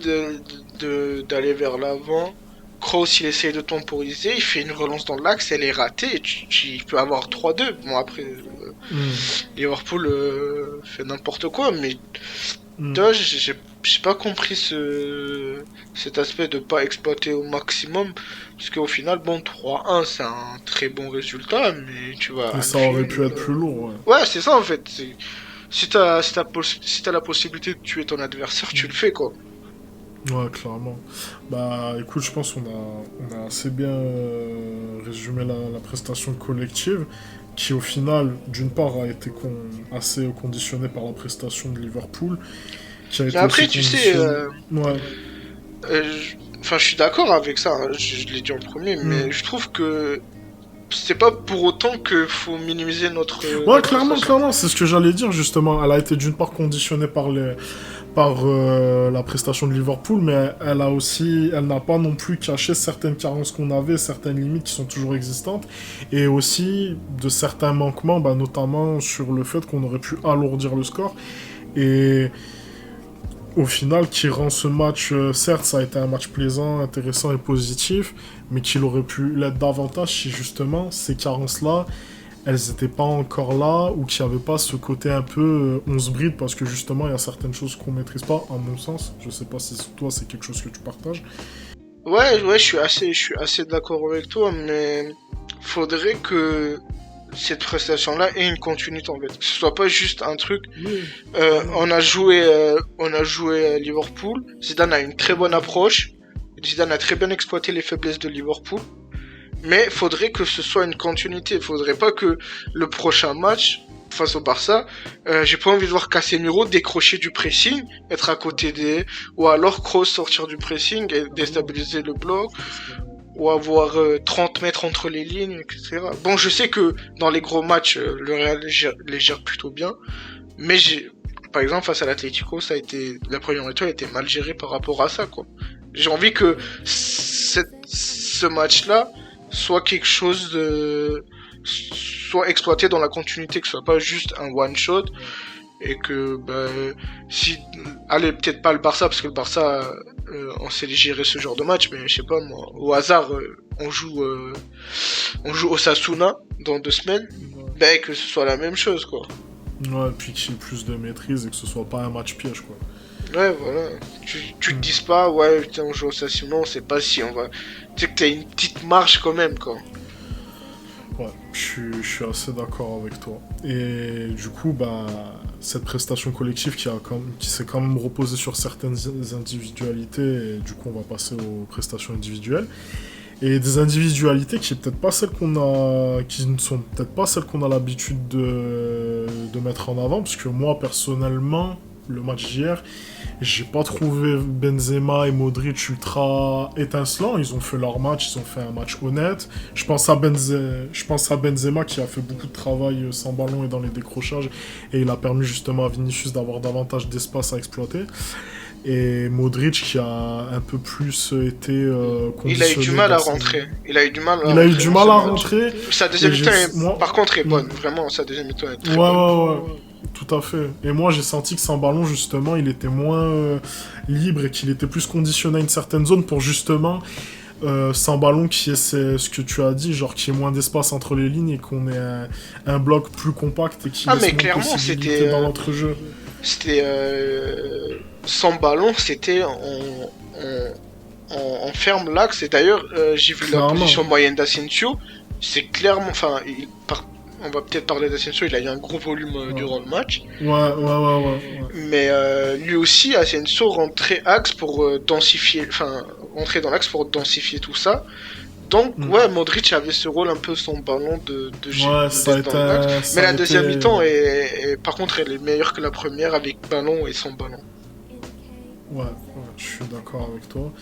d'aller vers l'avant, Kroos il essaye de temporiser, il fait une relance dans l'axe, elle est ratée et tu peux avoir 3-2. Bon après Liverpool fait n'importe quoi, mais j'ai pas compris cet aspect de pas exploiter au maximum, parce qu'au final, 3-1 c'est un très bon résultat, mais tu vois. Mais ça aurait pu être plus lourd, ouais. C'est ça en fait. Si t'as la possibilité de tuer ton adversaire, tu le fais quoi. Ouais, clairement. Écoute, je pense qu'on a assez bien résumé la prestation collective, qui au final, d'une part, a été assez conditionnée par la prestation de Liverpool. Mais après, tu sais... je suis d'accord avec ça, hein, je l'ai dit en premier, mais je trouve que c'est pas pour autant que faut minimiser notre... Ouais, clairement, c'est ce que j'allais dire, justement. Elle a été d'une part conditionnée par la prestation de Liverpool, mais elle n'a pas non plus caché certaines carences qu'on avait, certaines limites qui sont toujours existantes, et aussi de certains manquements, notamment sur le fait qu'on aurait pu alourdir le score. Et au final, qui rend ce match, certes, ça a été un match plaisant, intéressant et positif, mais qu'il aurait pu l'être davantage si justement ces carences-là, elles n'étaient pas encore là, ou qu'il n'y avait pas ce côté un peu on se bride, parce que justement il y a certaines choses qu'on ne maîtrise pas, à mon sens. Je sais pas si toi c'est quelque chose que tu partages. Ouais, je suis assez d'accord avec toi, mais faudrait que cette prestation-là ait une continuité en fait. Que ce soit pas juste un truc. Oui, voilà. On a joué à Liverpool. Zidane a une très bonne approche. Zidane a très bien exploité les faiblesses de Liverpool. Mais faudrait que ce soit une continuité. Faudrait pas que le prochain match face au Barça, j'ai pas envie de voir Casemiro décrocher du pressing, être à côté des, ou alors Kroos sortir du pressing et déstabiliser le bloc, ou avoir 30 mètres entre les lignes, etc. Bon, je sais que dans les gros matchs, le Real les gère plutôt bien, mais par exemple, face à l'Atlético, la première étoile a été mal gérée par rapport à ça, quoi. J'ai envie que ce match-là soit quelque chose de, soit exploité dans la continuité, que ce soit pas juste un one shot, et que, bah, si, allez, peut-être pas le Barça, parce que le Barça, on sait gérer ce genre de match, mais je sais pas, moi, au hasard, on joue Osasuna dans 2 semaines, ben, que ce soit la même chose, quoi. Ouais, puis qu'il y ait plus de maîtrise et que ce soit pas un match piège, quoi. Ouais, voilà. Tu te dises pas, ouais, putain, on joue Osasuna, on sait pas si on va. Tu sais que t'as une petite marge quand même, quoi. Ouais, je suis assez d'accord avec toi. Et du coup, bah, cette prestation collective qui s'est quand même reposée sur certaines individualités, et du coup, on va passer aux prestations individuelles. Et des individualités qui ne sont peut-être pas celles qu'on a l'habitude de mettre en avant, parce que moi, personnellement, le match d'hier, j'ai pas trouvé Benzema et Modric ultra étincelants. Ils ont fait leur match, ils ont fait un match honnête. Je pense à Benzema qui a fait beaucoup de travail sans ballon et dans les décrochages, et il a permis justement à Vinicius d'avoir davantage d'espace à exploiter. Et Modric qui a un peu plus été Il a eu du conditionné mal à dans ses... rentrer. Il a eu du mal à Il a eu rentrer du dans mal ce à match. rentrer. Sa Et deuxième mi-temps, moi... par contre, est bonne. Vraiment, sa deuxième mi-temps est Ouais, très bonne. ouais, ouais. Tout à fait. Et moi, j'ai senti que sans ballon, justement, il était moins libre et qu'il était plus conditionné à une certaine zone pour justement, sans ballon, qui est ce que tu as dit, genre qu'il y ait moins d'espace entre les lignes et qu'on ait un bloc plus compact et qui Ah, laisse mais moins de clairement, possibilités dans notre jeu. c'était sans ballon, c'était on ferme l'axe. Et d'ailleurs, j'ai vu la Clairement. position moyenne d'Asensio. C'est clairement, enfin, on va peut-être parler d'Asensio. Il a eu un gros volume Ouais. durant le match. Ouais, ouais, ouais, ouais. Mais lui aussi, Asensio rentrait axe pour densifier, enfin, rentrer dans l'axe pour densifier tout ça. Donc, Mm. ouais, Modric avait ce rôle un peu son ballon Ouais, ça a d'être dans l'axe. été... Mais Ça a la deuxième été... mi-temps, par contre, elle est meilleure que la première avec ballon et sans ballon. Ouais, je suis d'accord avec toi.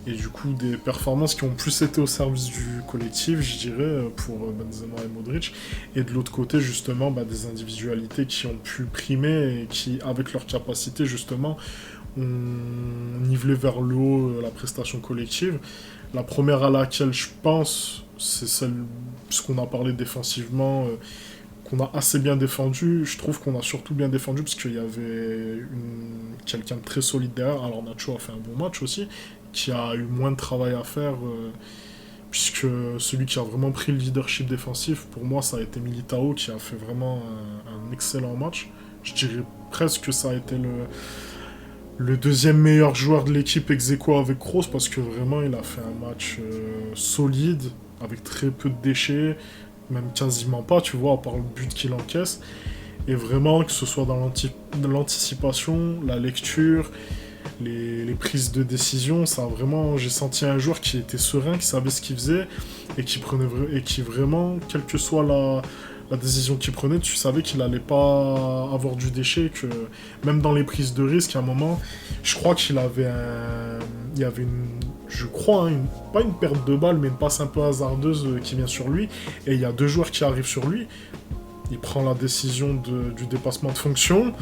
Et du coup, des performances qui ont plus été au service du collectif, je dirais, pour Benzema et Modric. Et de l'autre côté, justement, bah, des individualités qui ont pu primer et qui, avec leur capacité, justement, ont nivelé vers le haut la prestation collective. La première à laquelle je pense, c'est celle, puisqu'on a parlé défensivement, qu'on a assez bien défendu. Je trouve qu'on a surtout bien défendu parce qu'il y avait quelqu'un de très solide derrière. Alors Nacho a fait un bon match aussi, qui a eu moins de travail à faire, puisque celui qui a vraiment pris le leadership défensif, pour moi, ça a été Militao, qui a fait vraiment un excellent match. Je dirais presque que ça a été le deuxième meilleur joueur de l'équipe ex aequo avec Kroos, parce que vraiment, il a fait un match solide, avec très peu de déchets, même quasiment pas, tu vois, à part le but qu'il encaisse. Et vraiment, que ce soit dans l'anticipation, la lecture, les prises de décision, ça a vraiment, j'ai senti un joueur qui était serein, qui savait ce qu'il faisait, et qui vraiment, quelle que soit la décision qu'il prenait, tu savais qu'il allait pas avoir du déchet, que même dans les prises de risque, à un moment, je crois qu'il avait il y avait je crois, hein, pas une perte de balle, mais une passe un peu hasardeuse qui vient sur lui, et il y a deux joueurs qui arrivent sur lui, il prend la décision du dépassement de fonction,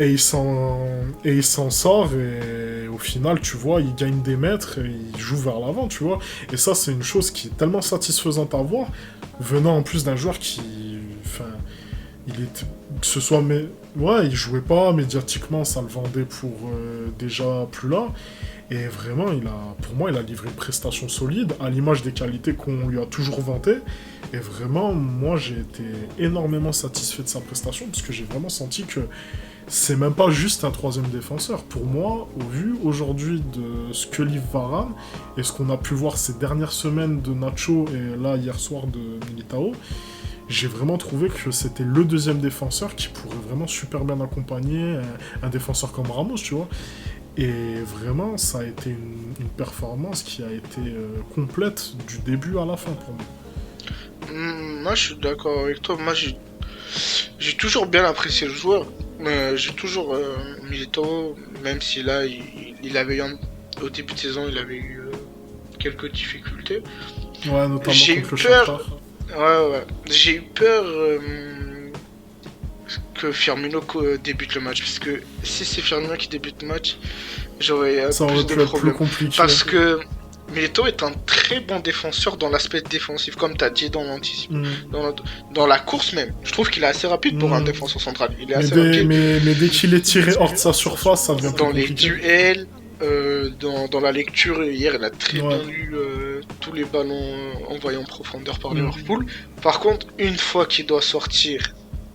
et il s'en sort, et au final, tu vois, il gagne des mètres, et il joue vers l'avant, tu vois. Et ça, c'est une chose qui est tellement satisfaisante à voir, venant en plus d'un joueur qui... Enfin, il était... Que ce soit... Mais, ouais, il jouait pas, médiatiquement, ça le vendait pour déjà plus là. Et vraiment, pour moi, il a livré une prestation solide, à l'image des qualités qu'on lui a toujours vantées. Et vraiment, moi, j'ai été énormément satisfait de sa prestation, parce que j'ai vraiment senti que c'est même pas juste un troisième défenseur. Pour moi, au vu aujourd'hui de ce que livre Varane et ce qu'on a pu voir ces dernières semaines de Nacho et là hier soir de Militao, j'ai vraiment trouvé que c'était le deuxième défenseur qui pourrait vraiment super bien accompagner un défenseur comme Ramos, tu vois. Et vraiment, ça a été une performance qui a été complète du début à la fin pour moi. Moi, je suis d'accord avec toi. Moi, j'ai toujours bien apprécié le joueur. J'ai toujours Milito, même si là, il avait eu au début de saison, il avait eu quelques difficultés. Ouais, notamment J'ai eu contre le peur. Shakhtar. Ouais. J'ai eu peur que Firmino débute le match. Parce que si c'est Firmino qui débute le match, j'aurais Ça plus aurait de pu être plus problèmes. compliqué. Parce que Milito est un très bon défenseur dans l'aspect défensif, comme tu as dit dans l'anticip. Dans la course même. Je trouve qu'il est assez rapide pour un défenseur central. Il est assez rapide. Mais dès qu'il est tiré hors de sa surface, ça devient plus Dans compliqué. les duels, dans la lecture, hier, il a très bien lu tous les ballons envoyés en profondeur par Liverpool. Par contre, une fois qu'il doit sortir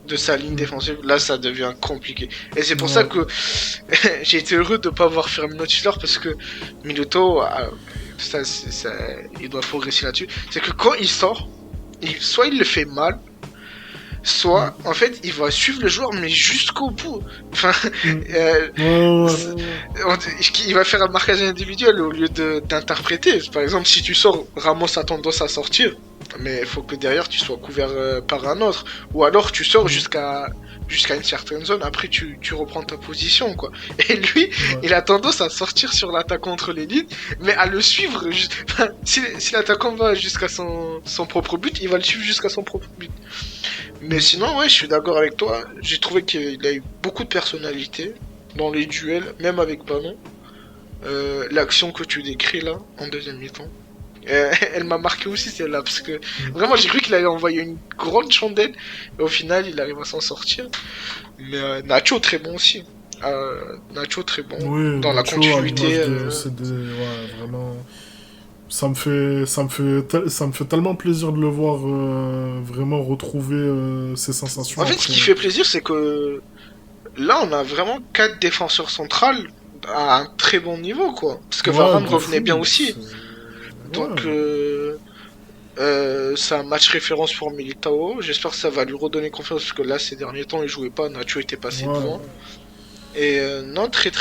de sa ligne défensive, là, ça devient compliqué. Et c'est pour ça que j'ai été heureux de ne pas voir Firmino titulaire, parce que Minuto, il doit progresser là-dessus. C'est que quand il sort, soit il le fait mal, soit en fait il va suivre le joueur mais jusqu'au bout. Enfin, il va faire un marquage individuel au lieu d'interpréter. Par exemple, si tu sors, Ramos a tendance à sortir, mais il faut que derrière tu sois couvert par un autre, ou alors tu sors jusqu'à une certaine zone, après tu reprends ta position, quoi. Et lui, il a tendance à sortir sur l'attaquant entre les lignes, mais à le suivre. Si l'attaquant va jusqu'à son propre but, il va le suivre jusqu'à son propre but. Mais sinon, ouais, je suis d'accord avec toi. J'ai trouvé qu'il a eu beaucoup de personnalité dans les duels, même avec ballon. L'action que tu décris là, en deuxième mi-temps, elle m'a marqué aussi celle-là, parce que vraiment j'ai cru qu'il allait envoyer une grande chandelle, et au final il arrive à s'en sortir. Mais Nacho très bon aussi. Nacho très bon dans Nacho, la continuité. Vraiment. Ça me fait tellement plaisir de le voir vraiment retrouver ses sensations. En fait, ce qui fait plaisir, c'est que là, on a vraiment 4 défenseurs centrales à un très bon niveau, quoi. Parce que Varane revenait bien aussi. Donc, c'est un match référence pour Militao. J'espère que ça va lui redonner confiance, parce que là, ces derniers temps, il jouait pas. Nacho était passé devant. Et non, très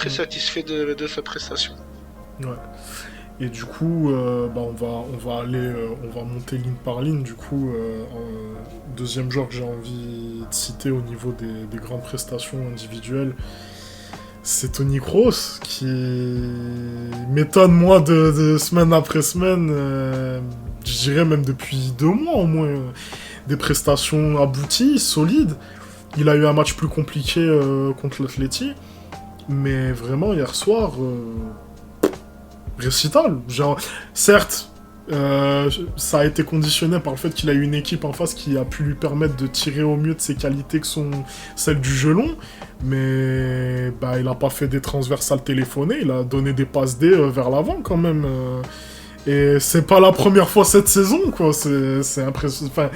satisfait de sa prestation. Ouais. Et du coup, on va monter ligne par ligne. Du coup, en deuxième joueur que j'ai envie de citer au niveau des grandes prestations individuelles, c'est Toni Kroos, qui m'étonne, moi, de semaine après semaine, je dirais même depuis 2 mois au moins, des prestations abouties, solides. Il a eu un match plus compliqué contre l'Atleti, mais vraiment, hier soir, récital. Genre, certes, ça a été conditionné par le fait qu'il a eu une équipe en face qui a pu lui permettre de tirer au mieux de ses qualités que sont celles du jeu long, mais il a pas fait des transversales téléphonées, il a donné des passes D vers l'avant quand même. Et c'est pas la première fois cette saison, quoi. C'est impressionnant. Enfin,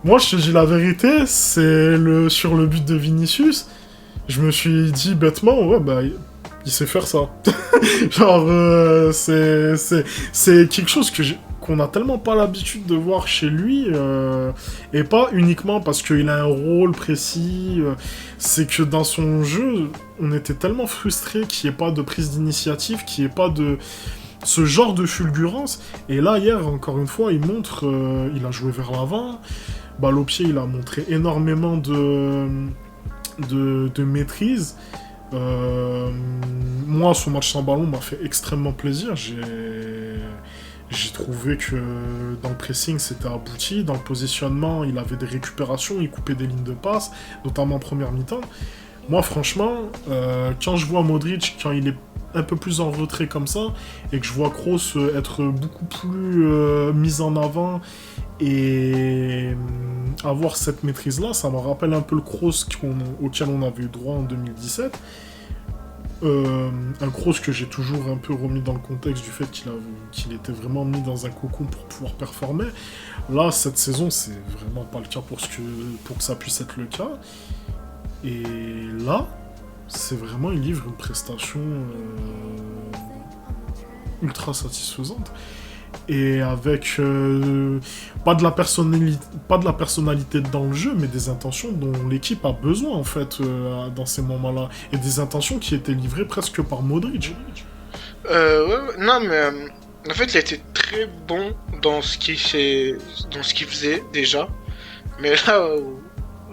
moi, je te dis la vérité, sur le but de Vinicius, je me suis dit bêtement, il sait faire ça. Genre, c'est quelque chose qu'on a tellement pas l'habitude de voir chez lui, et pas uniquement parce qu'il a un rôle précis, c'est que dans son jeu, on était tellement frustrés qu'il n'y ait pas de prise d'initiative, qu'il n'y ait pas de ce genre de fulgurance. Et là, hier, encore une fois, il a joué vers l'avant, balle au pied, il a montré énormément de maîtrise. Moi, son match sans ballon m'a fait extrêmement plaisir. J'ai trouvé que dans le pressing, c'était abouti. Dans le positionnement, il avait des récupérations, il coupait des lignes de passe, notamment en première mi-temps. Moi, franchement, quand je vois Modric, quand il est un peu plus en retrait comme ça, et que je vois Kroos être beaucoup plus mis en avant et avoir cette maîtrise-là, ça me rappelle un peu le Kroos auquel on avait eu droit en 2017. un Kroos que j'ai toujours un peu remis dans le contexte du fait qu'il était vraiment mis dans un cocon pour pouvoir performer. Là, cette saison, c'est vraiment pas le cas pour que ça puisse être le cas. Et là, c'est vraiment, il livre une prestation ultra satisfaisante. Et avec pas de la personnalité dans le jeu, mais des intentions dont l'équipe a besoin en fait dans ces moments-là. Et des intentions qui étaient livrées presque par Modric. Non, mais en fait, il a été très bon dans ce qu'il faisait déjà. Mais là où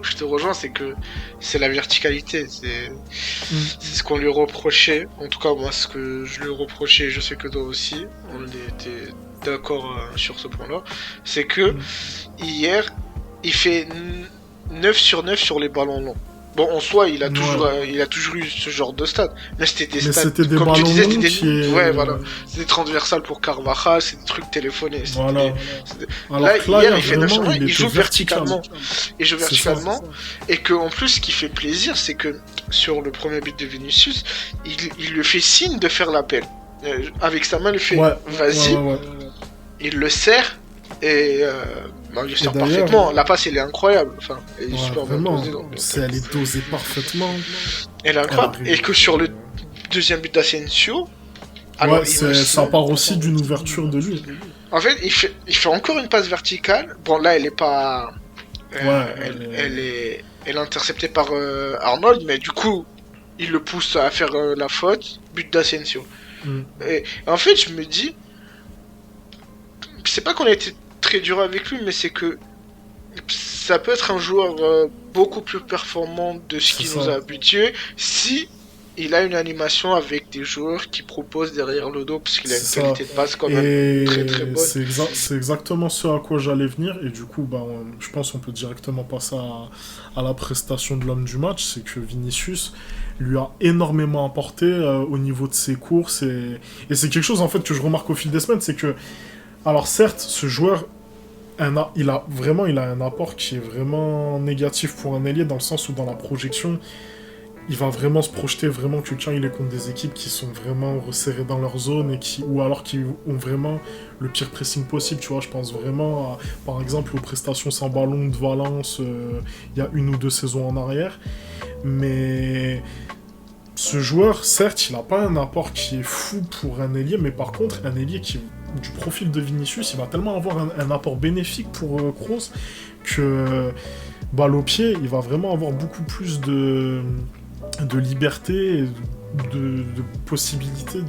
je te rejoins, c'est que c'est la verticalité. C'est ce qu'on lui reprochait. En tout cas, moi, ce que je lui reprochais, je sais que toi aussi, on était d'accord sur ce point-là. C'est que hier, il fait 9 sur 9 sur les ballons longs. Bon, en soi, il a toujours eu ce genre de stats. Mais c'était des stats, des comme tu disais, voilà. C'était transversal pour Carvajal, c'est des trucs téléphonés. Voilà. Là, hier, il fait 9 sur 9, il joue verticalement. Il joue verticalement. Et que, en plus, ce qui fait plaisir, c'est que sur le premier but de Vinicius, il lui fait signe de faire l'appel. Avec sa main, il fait vas-y. Il le serre. Et il sort parfaitement. La passe, elle est incroyable. Enfin, elle est super bien posée. Elle est dosée parfaitement. Elle est incroyable. Et que sur le deuxième but d'Asensio, ça part aussi d'une ouverture de lui. En fait, il fait encore une passe verticale. Bon, là, elle est pas. Elle est interceptée par Arnold, mais du coup, il le pousse à faire la faute. But d'Asensio. Et en fait, je me dis. C'est pas qu'on a été très dur avec lui, mais c'est que ça peut être un joueur beaucoup plus performant de ce qu'il nous a habitué si il a une animation avec des joueurs qui proposent derrière le dos, parce qu'il a une qualité de passe quand même très très bonne. C'est exactement ce à quoi j'allais venir, et du coup, je pense qu'on peut directement passer à la prestation de l'homme du match. C'est que Vinicius lui a énormément apporté au niveau de ses courses, et c'est quelque chose en fait que je remarque au fil des semaines, c'est que alors certes, ce joueur, il a un apport qui est vraiment négatif pour un ailier, dans le sens où dans la projection, il va vraiment se projeter vraiment que quand il est contre des équipes qui sont vraiment resserrées dans leur zone ou alors qui ont vraiment le pire pressing possible, tu vois. Je pense vraiment par exemple aux prestations sans ballon de Valence il y a 1 ou 2 saisons en arrière. Mais ce joueur, certes, il n'a pas un apport qui est fou pour un ailier, mais par contre, un ailier du profil de Vinicius, il va tellement avoir un apport bénéfique pour Kroos que balle au pied, il va vraiment avoir beaucoup plus de liberté, et de possibilités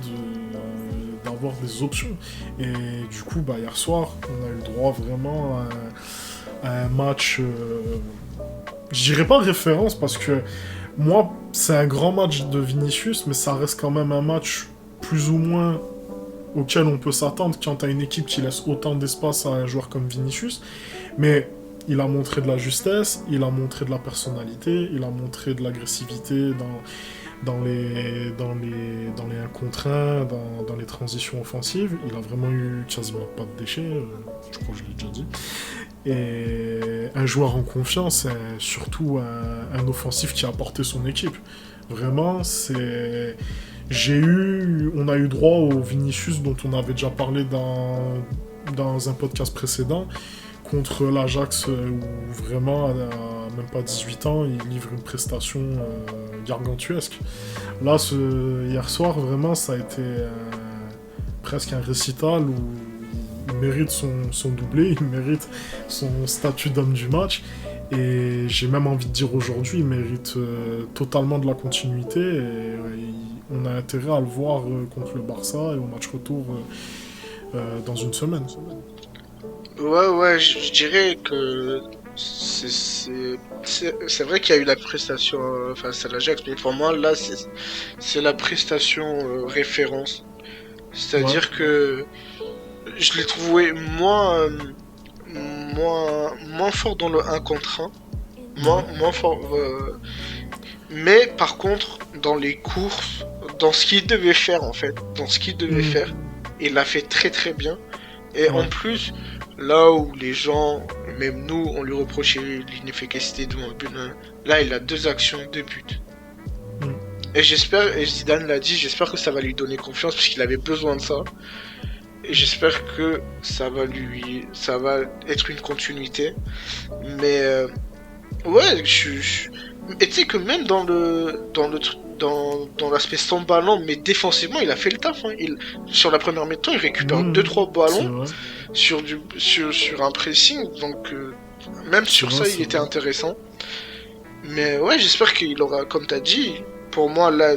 d'avoir des options. Et du coup, hier soir, on a eu le droit vraiment à un match, je dirais pas référence, parce que moi, c'est un grand match de Vinicius, mais ça reste quand même un match plus ou moins auquel on peut s'attendre quand t'as une équipe qui laisse autant d'espace à un joueur comme Vinicius. Mais il a montré de la justesse, il a montré de la personnalité, il a montré de l'agressivité dans les 1 contre 1, dans les transitions offensives. Il a vraiment eu quasiment pas de déchets, je crois que je l'ai déjà dit. Et un joueur en confiance, et surtout un offensif qui a apporté son équipe. Vraiment, on a eu droit au Vinicius dont on avait déjà parlé dans un podcast précédent, contre l'Ajax, où vraiment, à même pas 18 ans, il livre une prestation gargantuesque. Là, hier soir, vraiment, ça a été presque un récital où il mérite son doublé, il mérite son statut d'homme du match. Et j'ai même envie de dire aujourd'hui, il mérite totalement de la continuité. Et on a intérêt à le voir contre le Barça et au match retour dans 1 semaine. Ouais, je dirais que c'est vrai qu'il y a eu la prestation face à l'Ajax, mais pour moi, là, c'est la prestation référence. C'est-à-dire que je l'ai trouvé moins fort dans le 1 contre 1. Moins fort. Mais par contre, dans les courses, dans ce qu'il devait faire en fait, il l'a fait très très bien. Et en plus, là où les gens, même nous, on lui reprochait l'inefficacité devant le but, là il a 2 actions, 2 buts. Et j'espère, et Zidane l'a dit, j'espère que ça va lui donner confiance parce qu'il avait besoin de ça. Et j'espère que ça va être une continuité. Mais ouais, et tu sais que même dans l'aspect sans ballon, mais défensivement, il a fait le taf. Hein. Sur la première mi-temps, il récupère 2-3 ballons sur un pressing. Donc même sur ça, il était intéressant. Mais ouais, j'espère qu'il aura, comme t'as dit, pour moi là,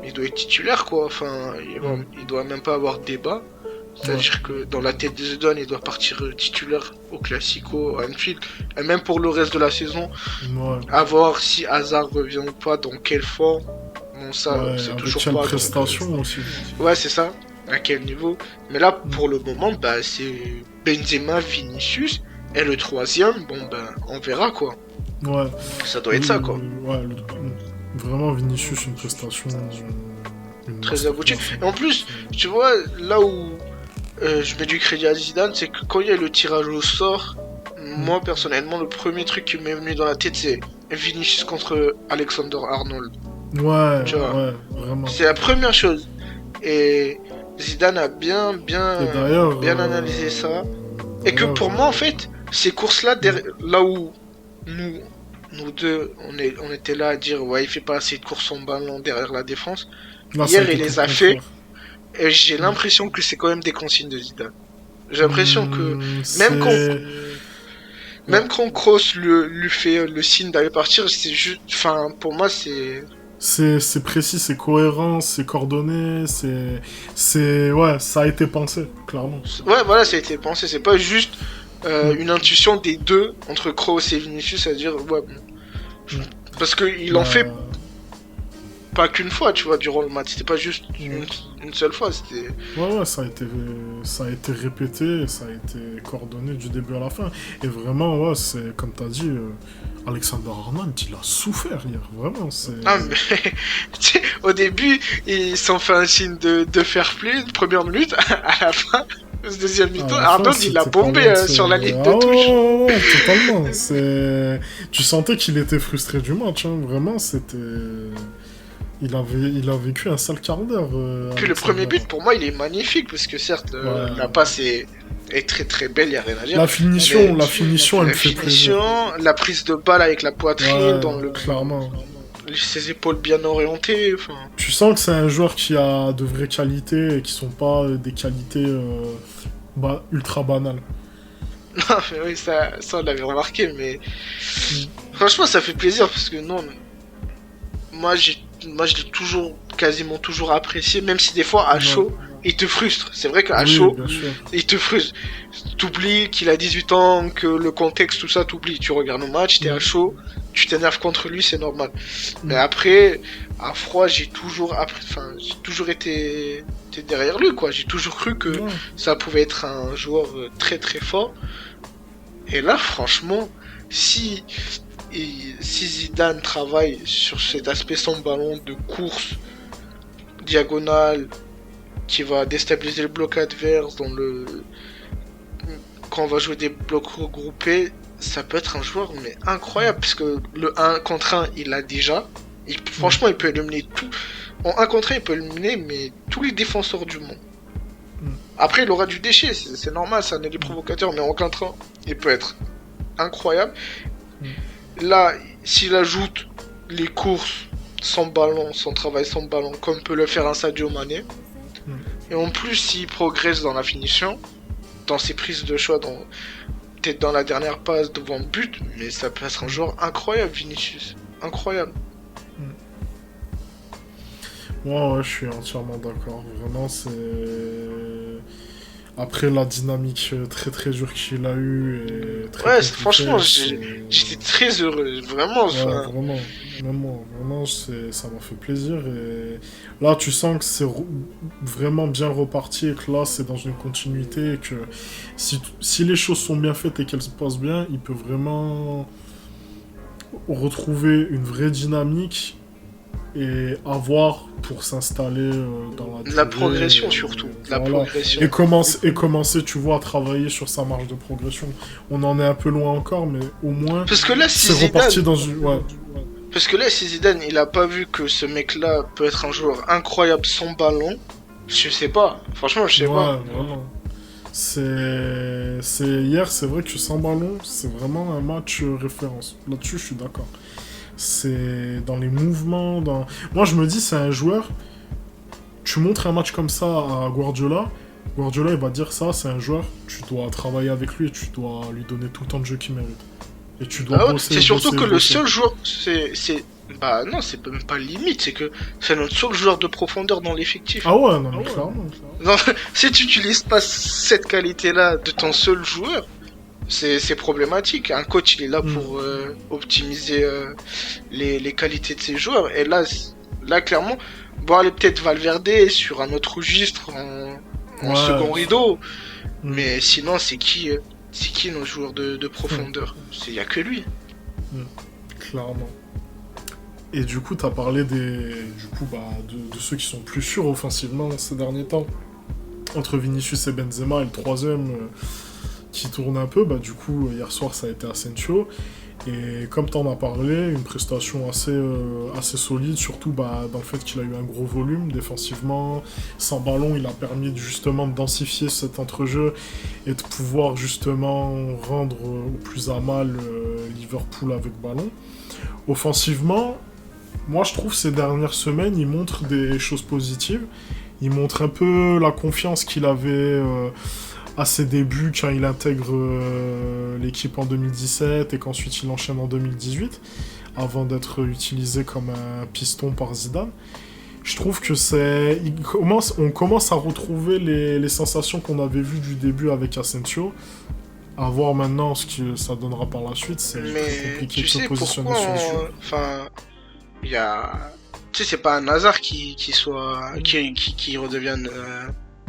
il doit être titulaire quoi. Enfin, il doit même pas avoir de débat. C'est-à-dire que dans la tête de Zidane, il doit partir titulaire au Classico, à Anfield, et même pour le reste de la saison. À voir si Hazard revient ou pas, dans quelle forme. Bon, ça, c'est toujours pas. Quelle prestation aussi. Ouais, c'est ça. À quel niveau. Mais là, pour le moment, c'est Benzema, Vinicius, et le troisième, on verra quoi. Ouais. Ça doit être ça quoi. Ouais, vraiment Vinicius, une prestation. Très aboutie. Et en plus, tu vois, là où je mets du crédit à Zidane, c'est que quand il y a le tirage au sort, moi personnellement, le premier truc qui m'est venu dans la tête, c'est Vinicius contre Alexander Arnold. Ouais, tu vois, ouais, vraiment. C'est la première chose. Et Zidane a bien analysé ça. Et que pour moi, en fait, ces courses-là, là où nous deux, on était là à dire, ouais, il fait pas assez de courses en ballon derrière la défense. Là, hier, il les a fait. Et j'ai l'impression que c'est quand même des consignes de Zidane. J'ai l'impression que même quand Kroos lui fait le signe d'aller partir, c'est juste, enfin, pour moi, c'est précis, c'est cohérent, c'est coordonné, ouais, ça a été pensé, clairement. Ouais, voilà, ça a été pensé. C'est pas juste une intuition des deux entre Kroos et Vinicius, à dire ouais, parce que il en fait pas qu'une fois, tu vois, durant le match. C'était pas juste une seule fois, c'était... Ouais, ça a été répété, ça a été coordonné du début à la fin. Et vraiment, ouais, c'est, comme t'as dit, Alexander Arnold, il a souffert hier, vraiment, c'est... Ah, mais... tu sais, au début, ils s'en fait un signe de fair play, première minute, à la fin... Deuxième mi-temps, Arnold il a bombé sur la ligne de touche. Ouais, totalement. Tu sentais qu'il était frustré du match, hein. Vraiment, c'était... Il a vécu un sale quart d'heure. Puis le premier but, pour moi, il est magnifique, parce que certes, la passe est très très belle, il n'y a rien à dire. La finition, elle me fait plaisir. La prise de balle avec la poitrine, clairement. Ses épaules bien orientées. Enfin... Tu sens que c'est un joueur qui a de vraies qualités et qui sont pas des qualités ultra banales. Non, mais oui, ça on l'avait remarqué, mais franchement, ça fait plaisir parce que moi, je l'ai quasiment toujours apprécié, même si des fois à chaud, il te frustre. C'est vrai qu'à chaud, il te frustre. T'oublies qu'il a 18 ans, que le contexte, tout ça, t'oublies. Tu regardes le match, t'es à chaud, tu t'énerves contre lui, c'est normal. Mais après, à froid, j'ai toujours été derrière lui, quoi. J'ai toujours cru que ça pouvait être un joueur très très fort. Et là, franchement, si Zidane travaille sur cet aspect sans ballon de course diagonale qui va déstabiliser le bloc adverse quand on va jouer des blocs regroupés, ça peut être un joueur mais incroyable parce que le 1 contre 1 il l'a déjà. Franchement, il peut éliminer tout. En 1 contre 1, il peut éliminer mais tous les défenseurs du monde. Après, il aura du déchet, c'est normal, c'est un élu provocateur, mais en contre 1, il peut être incroyable. Là, s'il ajoute les courses sans ballon, son travail sans ballon, comme peut le faire un Sadio Mané, et en plus, s'il progresse dans la finition, dans ses prises de choix, peut-être dans la dernière passe devant le but, mais ça peut être un joueur incroyable, Vinicius. Incroyable. Ouais, je suis entièrement d'accord. Vraiment, c'est... Après la dynamique très très dure qu'il a eue et très franchement, j'étais très heureux, vraiment. Vraiment, ça m'a fait plaisir. Et là, tu sens que c'est vraiment bien reparti et que là, c'est dans une continuité et que si les choses sont bien faites et qu'elles se passent bien, il peut vraiment retrouver une vraie dynamique et avoir pour s'installer dans la progression surtout. Progression. Et commencer, tu vois, à travailler sur sa marge de progression. On en est un peu loin encore, mais au moins... Parce que là, c'est reparti dans une... Parce que là, si Zidane, il a pas vu que ce mec-là peut être un joueur incroyable sans ballon, je sais pas. Franchement, je sais pas. Vraiment. Hier, c'est vrai que sans ballon, c'est vraiment un match référence. Là-dessus, je suis d'accord. C'est dans les mouvements, dans... Moi, je me dis, c'est un joueur... Tu montres un match comme ça à Guardiola, Guardiola, il va dire ça, c'est un joueur, tu dois travailler avec lui et tu dois lui donner tout le temps de jeu qu'il mérite. Et tu dois bosser, c'est surtout bosser, que le bosser. seul joueur, bah non, c'est même pas limite, c'est que c'est notre seul joueur de profondeur dans l'effectif. Ah ouais, non, mais clairement. Non, si tu n'utilises pas cette qualité-là de ton seul joueur, c'est problématique. Un coach, il est là pour optimiser les qualités de ses joueurs. Et là clairement, bon, aller peut-être Valverde sur un autre registre en second rideau. Mais sinon, c'est qui nos joueurs de profondeur? Il y a que lui. Clairement. Et du coup, t'as parlé de ceux qui sont plus sûrs offensivement ces derniers temps. Entre Vinicius et Benzema, et le troisième qui tourne un peu, du coup, hier soir, ça a été Asensio. Et comme t'en as parlé, une prestation assez solide, surtout dans le fait qu'il a eu un gros volume défensivement. Sans ballon, il a permis justement de densifier cet entrejeu et de pouvoir justement rendre au plus à mal Liverpool avec ballon. Offensivement, moi je trouve ces dernières semaines, il montre des choses positives. Il montre un peu la confiance qu'il avait à ses débuts quand il intègre l'équipe en 2017 et qu'ensuite il enchaîne en 2018 avant d'être utilisé comme un piston par Zidane. Je trouve que on commence à retrouver les sensations qu'on avait vues du début avec Asensio. À voir maintenant ce que ça donnera par la suite, c'est très compliqué de se positionner sur le jeu. Enfin, il y a... Tu sais, c'est pas un hasard qui redevienne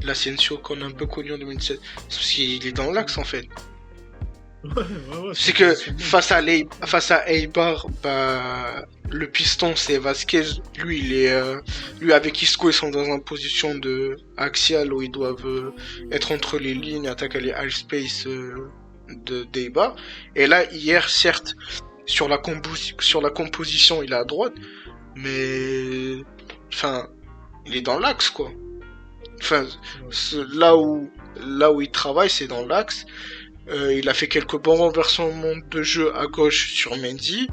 l'Asensio qu'on a un peu connu en 2017. C'est parce qu'il est dans l'axe en fait. C'est que face à Eibar, le piston c'est Vasquez. Lui, lui avec Isco, ils sont dans une position de axiale où ils doivent être entre les lignes, attaquer les half space d'Eibar. Et là, hier, certes, sur la composition, il est à droite, mais enfin, il est dans l'axe quoi. Enfin, là où il travaille, c'est dans l'axe. Il a fait quelques bons renversements de jeu à gauche sur Mendy.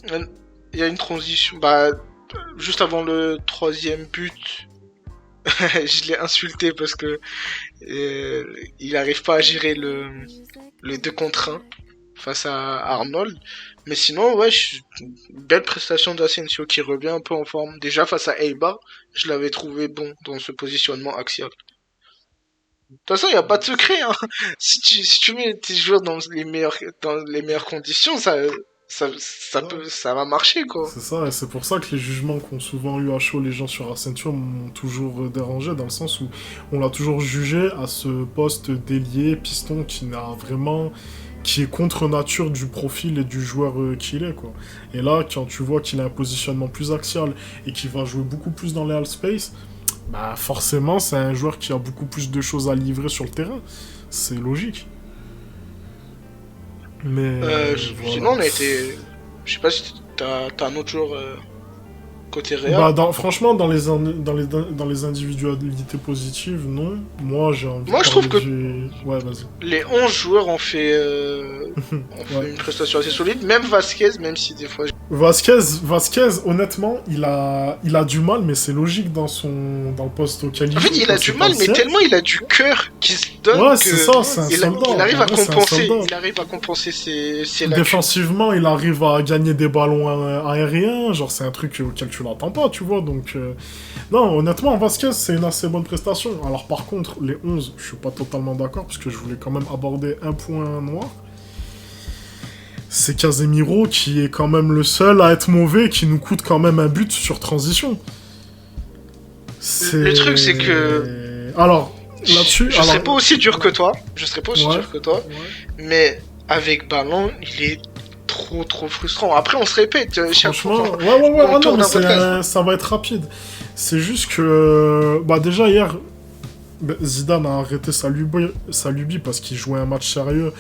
Il y a une transition, juste avant le troisième but, je l'ai insulté parce que il n'arrive pas à gérer le 2 contre 1 face à Arnold. Mais sinon, ouais, belle prestation d'Asensio qui revient un peu en forme. Déjà face à Eibar, je l'avais trouvé bon dans ce positionnement axial. De toute façon, il n'y a pas de secret, hein. Si tu mets tes joueurs dans les meilleures conditions, ça va marcher, quoi. C'est ça, et c'est pour ça que les jugements qu'ont souvent eu à chaud les gens sur Asensio m'ont toujours dérangé, dans le sens où on l'a toujours jugé à ce poste d'ailier, piston, qui est contre nature du profil et du joueur qu'il est, quoi. Et là, quand tu vois qu'il a un positionnement plus axial et qu'il va jouer beaucoup plus dans les half space, forcément, c'est un joueur qui a beaucoup plus de choses à livrer sur le terrain. C'est logique. Mais sinon, on a été... Je sais pas si t'as un autre joueur côté Real. Franchement, dans les individualités positives, non. Moi, j'ai envie Moi, je trouve que ouais, vas-y. Les 11 joueurs ont fait une prestation assez solide. Même Vasquez, même si des fois... Vasquez, honnêtement, il a du mal, mais c'est logique dans le poste auquel il joue. En fait, il a du mal, mais tellement il a du cœur qui se donne. Ouais, c'est ça, c'est un soldat. Il arrive à compenser ses lacunes. Défensivement, il arrive à gagner des ballons aériens. Genre, c'est un truc auquel tu l'attends pas, tu vois. Donc, non, honnêtement, Vasquez, c'est une assez bonne prestation. Alors, par contre, les 11, je suis pas totalement d'accord, parce que je voulais quand même aborder un point noir. C'est Casemiro qui est quand même le seul à être mauvais, qui nous coûte quand même un but sur transition. Le truc, c'est que... Alors, là-dessus... Je serais pas aussi dur que toi, mais avec ballon, il est trop frustrant. Après, on se répète chaque fois. Ça va être rapide. C'est juste que... déjà, hier, Zidane a arrêté sa lubie parce qu'il jouait un match sérieux.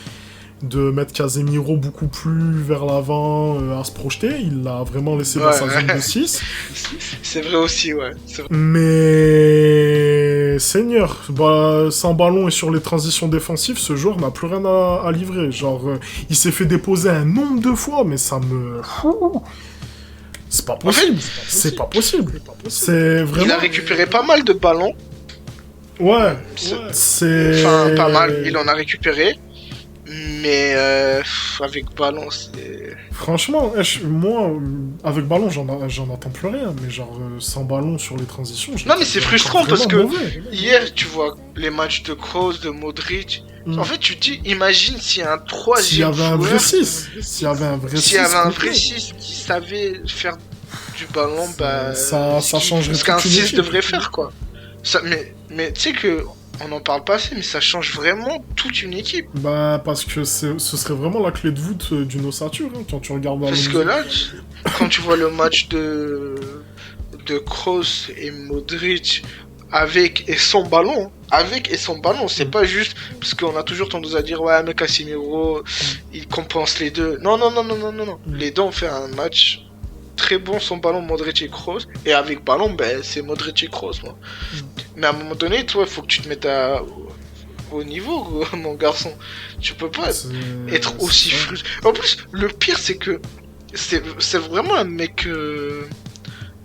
de mettre Casemiro beaucoup plus vers l'avant, à se projeter. Il l'a vraiment laissé dans sa zone de 6. C'est vrai aussi, ouais. Mais... Seigneur, sans ballon et sur les transitions défensives, ce joueur n'a plus rien à livrer. Genre, il s'est fait déposer un nombre de fois, mais ça me... C'est pas possible. C'est pas possible. C'est vraiment... Il a récupéré pas mal de ballons. Ouais, c'est... Enfin, pas mal. Il en a récupéré. Mais avec ballon, c'est... Franchement, moi, avec ballon, j'en attends plus rien. Mais genre, sans ballon sur les transitions... Non, mais c'est frustrant parce que mauvais. hier, tu vois, les matchs de Kroos, de Modric... En fait, tu te dis, imagine s'il y a un troisième S'il y avait un vrai joueur... 6. S'il y avait un vrai 6. S'il y avait un vrai 6 qui savait faire du ballon, bah... Ça changerait ce qu'un toute une 6 équipe. devrait faire, quoi. Ça, mais tu sais que... On en parle pas assez, mais ça change vraiment toute une équipe. Bah, parce que ce serait vraiment la clé de voûte d'une ossature, hein, quand tu regardes... Parce que là, quand tu vois le match de Kroos et Modric avec et sans ballon, c'est pas juste parce qu'on a toujours tendance à dire ouais mais Casemiro il compense les deux. Non. Les deux ont fait un match très bon sans ballon, Modric et Kroos, et avec ballon ben c'est Modric et Kroos moi. Mais à un moment donné, toi, faut que tu te mettes au niveau, mon garçon. Tu peux pas être aussi frustré. En plus, le pire, c'est que c'est vraiment un mec.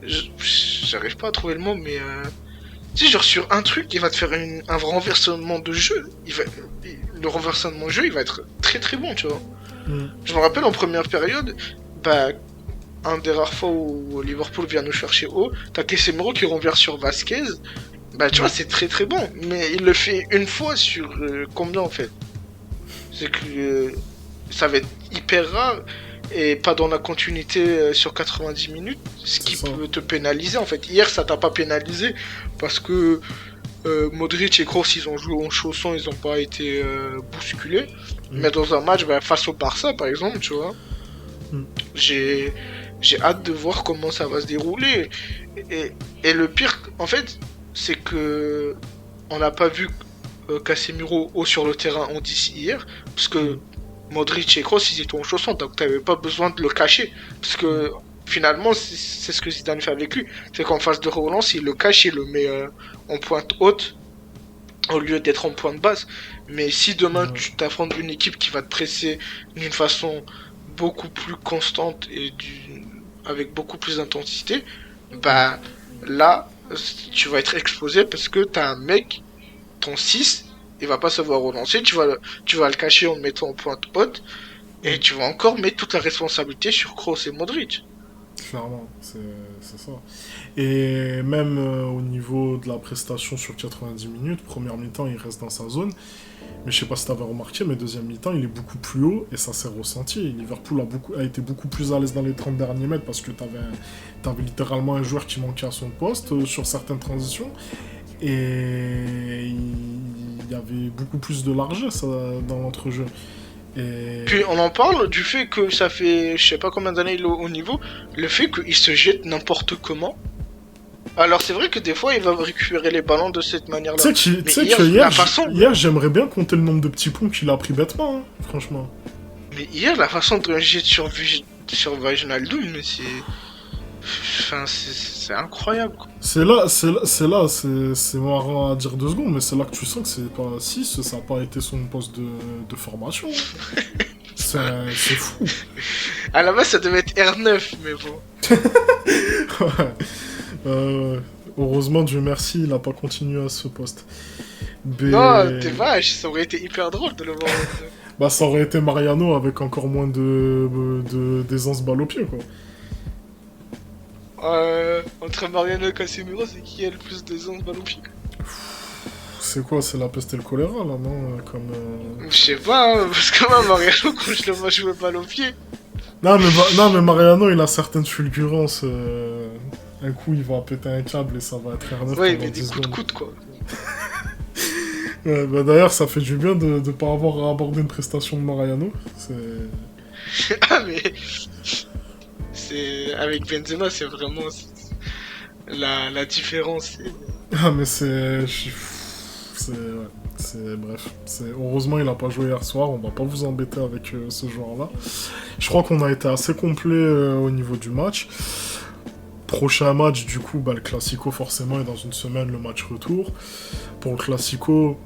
J'arrive pas à trouver le mot, mais. Tu sais, genre sur un truc, il va te faire un renversement de jeu. Le renversement de jeu, il va être très très bon, tu vois. Je me rappelle en première période, bah. Un des rares fois où Liverpool vient nous chercher haut, t'as Casemiro qui renverse sur Vasquez. Bah tu vois, c'est très très bon, mais il le fait une fois sur combien en fait? C'est que ça va être hyper rare et pas dans la continuité sur 90 minutes, ce qui peut te pénaliser en fait. Hier ça t'a pas pénalisé parce que Modric et Kroos ils ont joué en chaussons, ils ont pas été bousculés. Mais dans un match face au Barça par exemple, tu vois, j'ai hâte de voir comment ça va se dérouler. Et le pire en fait, c'est que on n'a pas vu Casemiro haut sur le terrain en 10 hier, parce que Modric et Kroos ils étaient en chaussons, donc t'avais pas besoin de le cacher, parce que finalement c'est ce que Zidane fait avec lui, c'est qu'en phase de relance il le cache, il le met en pointe haute au lieu d'être en pointe basse. Mais si demain tu t'affrontes une équipe qui va te presser d'une façon beaucoup plus constante et avec beaucoup plus d'intensité, bah là tu vas être exposé parce que t'as un mec, ton 6, il va pas savoir relancer, tu vas le cacher en le mettant en pointe haute, et tu vas encore mettre toute la responsabilité sur Kroos et Modric. Clairement, c'est ça. Et même au niveau de la prestation sur 90 minutes, première mi-temps il reste dans sa zone, mais je sais pas si t'avais remarqué, mais deuxième mi-temps il est beaucoup plus haut et ça s'est ressenti. Liverpool a été beaucoup plus à l'aise dans les 30 derniers mètres parce que t'avais littéralement un joueur qui manquait à son poste sur certaines transitions, et il y avait beaucoup plus de largesse dans l'entrejeu. Et... Puis on en parle du fait que ça fait je sais pas combien d'années il est au niveau, le fait qu'il se jette n'importe comment. Alors c'est vrai que des fois il va récupérer les ballons de cette manière-là. Tu sais que hier j'aimerais bien compter le nombre de petits ponts qu'il a pris bêtement, hein, franchement. Mais hier la façon de jeter sur Wijnaldum, mais c'est... Enfin, c'est incroyable, quoi. C'est marrant à dire 2 secondes, mais c'est là que tu sens que c'est pas 6, ça n'a pas été son poste de formation. C'est fou. À la base, ça devait être R9, mais bon. Ouais. Heureusement, Dieu merci, il n'a pas continué à ce poste. Non, t'es vache, ça aurait été hyper drôle de le voir. Bah, ça aurait été Mariano avec encore moins d'aisance balle au pied, quoi. Entre Mariano et Casemiro, c'est qui a le plus d'aisance balle au pied? C'est quoi, c'est la peste et le choléra, là, non? Je sais pas, hein, parce que moi, Mariano, quand je le vois jouer balle au pied... Non, mais Mariano, il a certaines fulgurances. Un coup, il va péter un câble et ça va être R9. Ouais, il met des coups de coude, quoi. Ouais, bah d'ailleurs, ça fait du bien de pas avoir à aborder une prestation de Mariano. Ah, mais... Avec Benzema, c'est vraiment... la différence. Ah, mais c'est... Ouais. Bref, heureusement il n'a pas joué hier soir, on va pas vous embêter avec ce joueur-là. Je crois qu'on a été assez complet au niveau du match. Prochain match, du coup, le Classico forcément est dans une semaine, le match retour. Pour le Classico,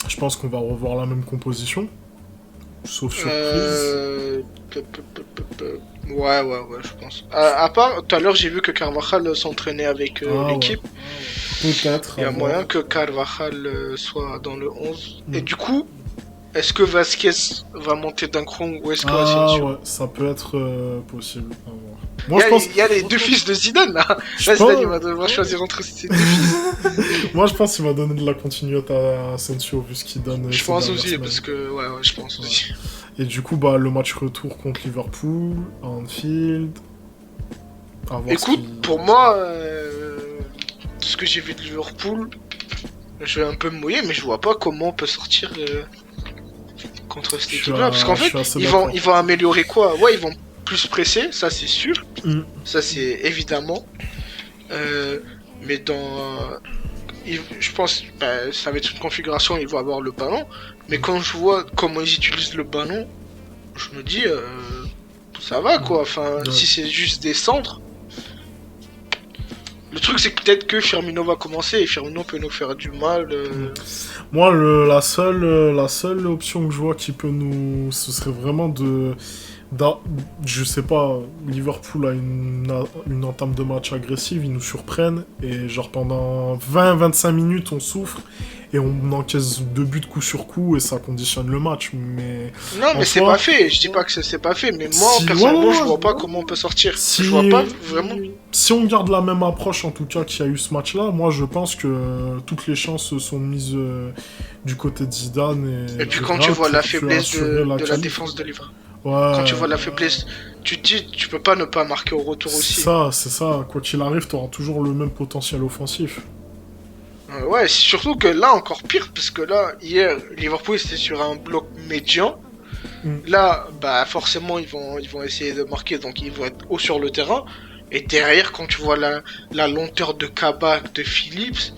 je pense qu'on va revoir la même composition, sauf surprise. Ouais, je pense. À part, tout à l'heure, j'ai vu que Carvajal s'entraînait avec l'équipe. Ouais. Peut-être. Il y a moyen que Carvajal soit dans le 11. Et du coup, est-ce que Vasquez va monter d'un cran ou est-ce que Asensio? Ouais, ça peut être possible. À voir. Moi, il y a les deux fils de Zidane là. Là, Zidane, il va devoir choisir entre ces deux fils. Moi, je pense qu'il va donner de la continuité à Asensio vu ce qu'il donne. Je pense aussi, parce que. Ouais, je pense aussi. Et du coup, le match retour contre Liverpool, à Anfield. Écoute, pour moi, ce que j'ai vu de Liverpool, je vais un peu me mouiller, mais je vois pas comment on peut sortir contre cette équipe-là. Parce qu'en fait, ils vont améliorer quoi? Ouais, ils vont plus presser, ça c'est sûr. Ça c'est évidemment. Mais je pense ça va être une configuration, ils vont avoir le ballon. Mais quand je vois comment ils utilisent le ballon, je me dis, ça va quoi. Enfin, si c'est juste des centres. Le truc c'est que peut-être que Firmino va commencer et Firmino peut nous faire du mal. Moi, la seule option que je vois qui peut ce serait vraiment je sais pas, Liverpool a une entame de match agressive, ils nous surprennent, et genre pendant 20-25 minutes on souffre, et on encaisse 2 buts coup sur coup, et ça conditionne le match, mais... Non, mais c'est pas fait, je dis pas que c'est pas fait, mais moi, personnellement, je vois pas comment on peut sortir. Je vois pas vraiment... Si on garde la même approche, en tout cas, qu'il y a eu ce match-là, moi je pense que toutes les chances sont mises du côté de Zidane, et puis quand tu vois la faiblesse de la défense de Liverpool. Ouais. Quand tu vois la faiblesse, tu te dis, tu peux pas ne pas marquer au retour aussi. C'est ça. Quoi qu'il arrive, t'auras toujours le même potentiel offensif. Ouais, surtout que là, encore pire, parce que là, hier, Liverpool était sur un bloc médian. Là, forcément, ils vont essayer de marquer, donc ils vont être haut sur le terrain. Et derrière, quand tu vois la lenteur de Kabak, de Phillips,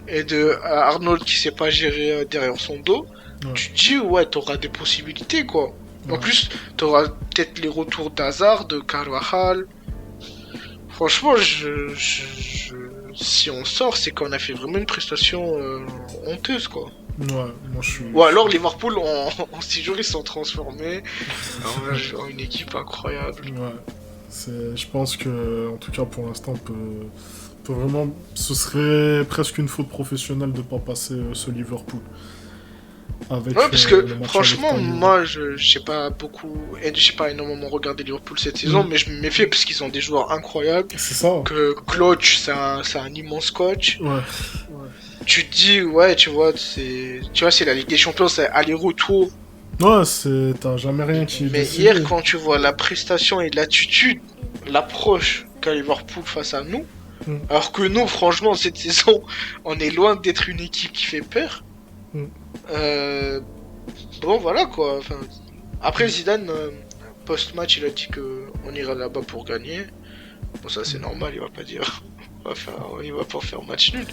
et de Arnold qui sait pas gérer derrière son dos, tu te dis, ouais, t'auras des possibilités, quoi. En plus, t'auras peut-être les retours d'Hazard, de Carvajal. Franchement, si on sort, c'est qu'on a fait vraiment une prestation honteuse, quoi. Ouais, moi je suis... Ou alors Liverpool, en 6 jours, ils sont transformés en une équipe incroyable. Ouais, je pense que, en tout cas pour l'instant, peut vraiment... Ce serait presque une faute professionnelle de pas passer ce Liverpool. Ouais, parce que franchement, moi je sais pas énormément regardé Liverpool cette saison, mais je me méfie parce qu'ils ont des joueurs incroyables. C'est ça. Que Klutch, c'est un immense coach. Ouais. Tu te dis, ouais, tu vois, c'est la Ligue des Champions, c'est aller-retour. Ouais, t'as jamais rien qui est Mais décidé. hier, quand tu vois la prestation et l'attitude, l'approche qu'a Liverpool face à nous, alors que nous, franchement, cette saison, on est loin d'être une équipe qui fait peur. Bon, voilà quoi. Enfin, après, Zidane, post-match, il a dit qu'on ira là-bas pour gagner. Bon, ça c'est normal, il va pas dire. Il va pas faire match nul.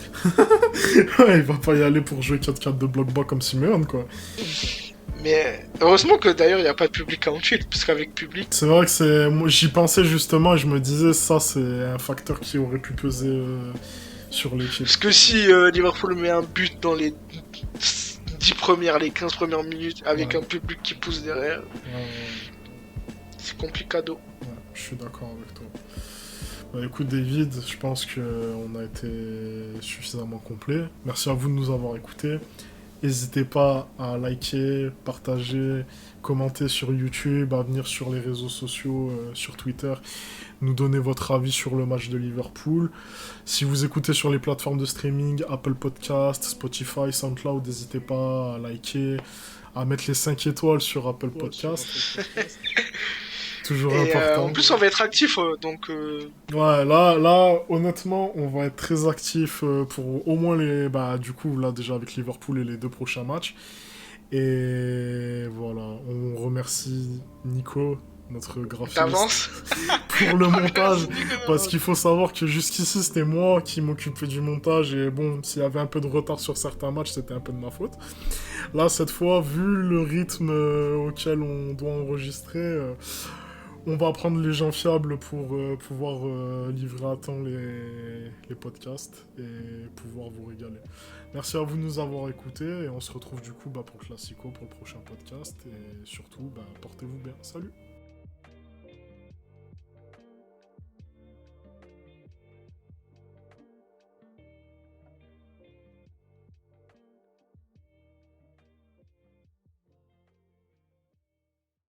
Ouais, il va pas y aller pour jouer 4-4 de bloc bas comme Simeone, quoi. Mais heureusement que d'ailleurs il n'y a pas de public à Anfield, parce qu'avec public. C'est vrai que moi j'y pensais justement et je me disais, ça c'est un facteur qui aurait pu peser sur l'équipe. Parce que si Liverpool met un but dans les 15 premières minutes avec un public qui pousse derrière, c'est complicado. Ouais, je suis d'accord avec toi. Écoute David, je pense qu'on a été suffisamment complet. Merci à vous de nous avoir écoutés. N'hésitez pas à liker, partager, commenter sur YouTube, à venir sur les réseaux sociaux, sur Twitter, nous donner votre avis sur le match de Liverpool. Si vous écoutez sur les plateformes de streaming, Apple Podcast, Spotify, SoundCloud, n'hésitez pas à liker, à mettre les 5 étoiles sur Apple Podcast. Toujours important. En plus, on va être actif, donc... Ouais, là, honnêtement, on va être très actif pour au moins du coup, là, déjà avec Liverpool et les 2 prochains matchs. Et voilà, on remercie Nico notre graphiste, D'avance. pour le montage. Merci, Parce qu'il faut savoir que jusqu'ici, c'était moi qui m'occupais du montage. Et bon, s'il y avait un peu de retard sur certains matchs, c'était un peu de ma faute. Là, cette fois, vu le rythme auquel on doit enregistrer, on va prendre les gens fiables pour pouvoir livrer à temps les podcasts et pouvoir vous régaler. Merci à vous de nous avoir écoutés et on se retrouve du coup pour Classico pour le prochain podcast. Et surtout, portez-vous bien. Salut!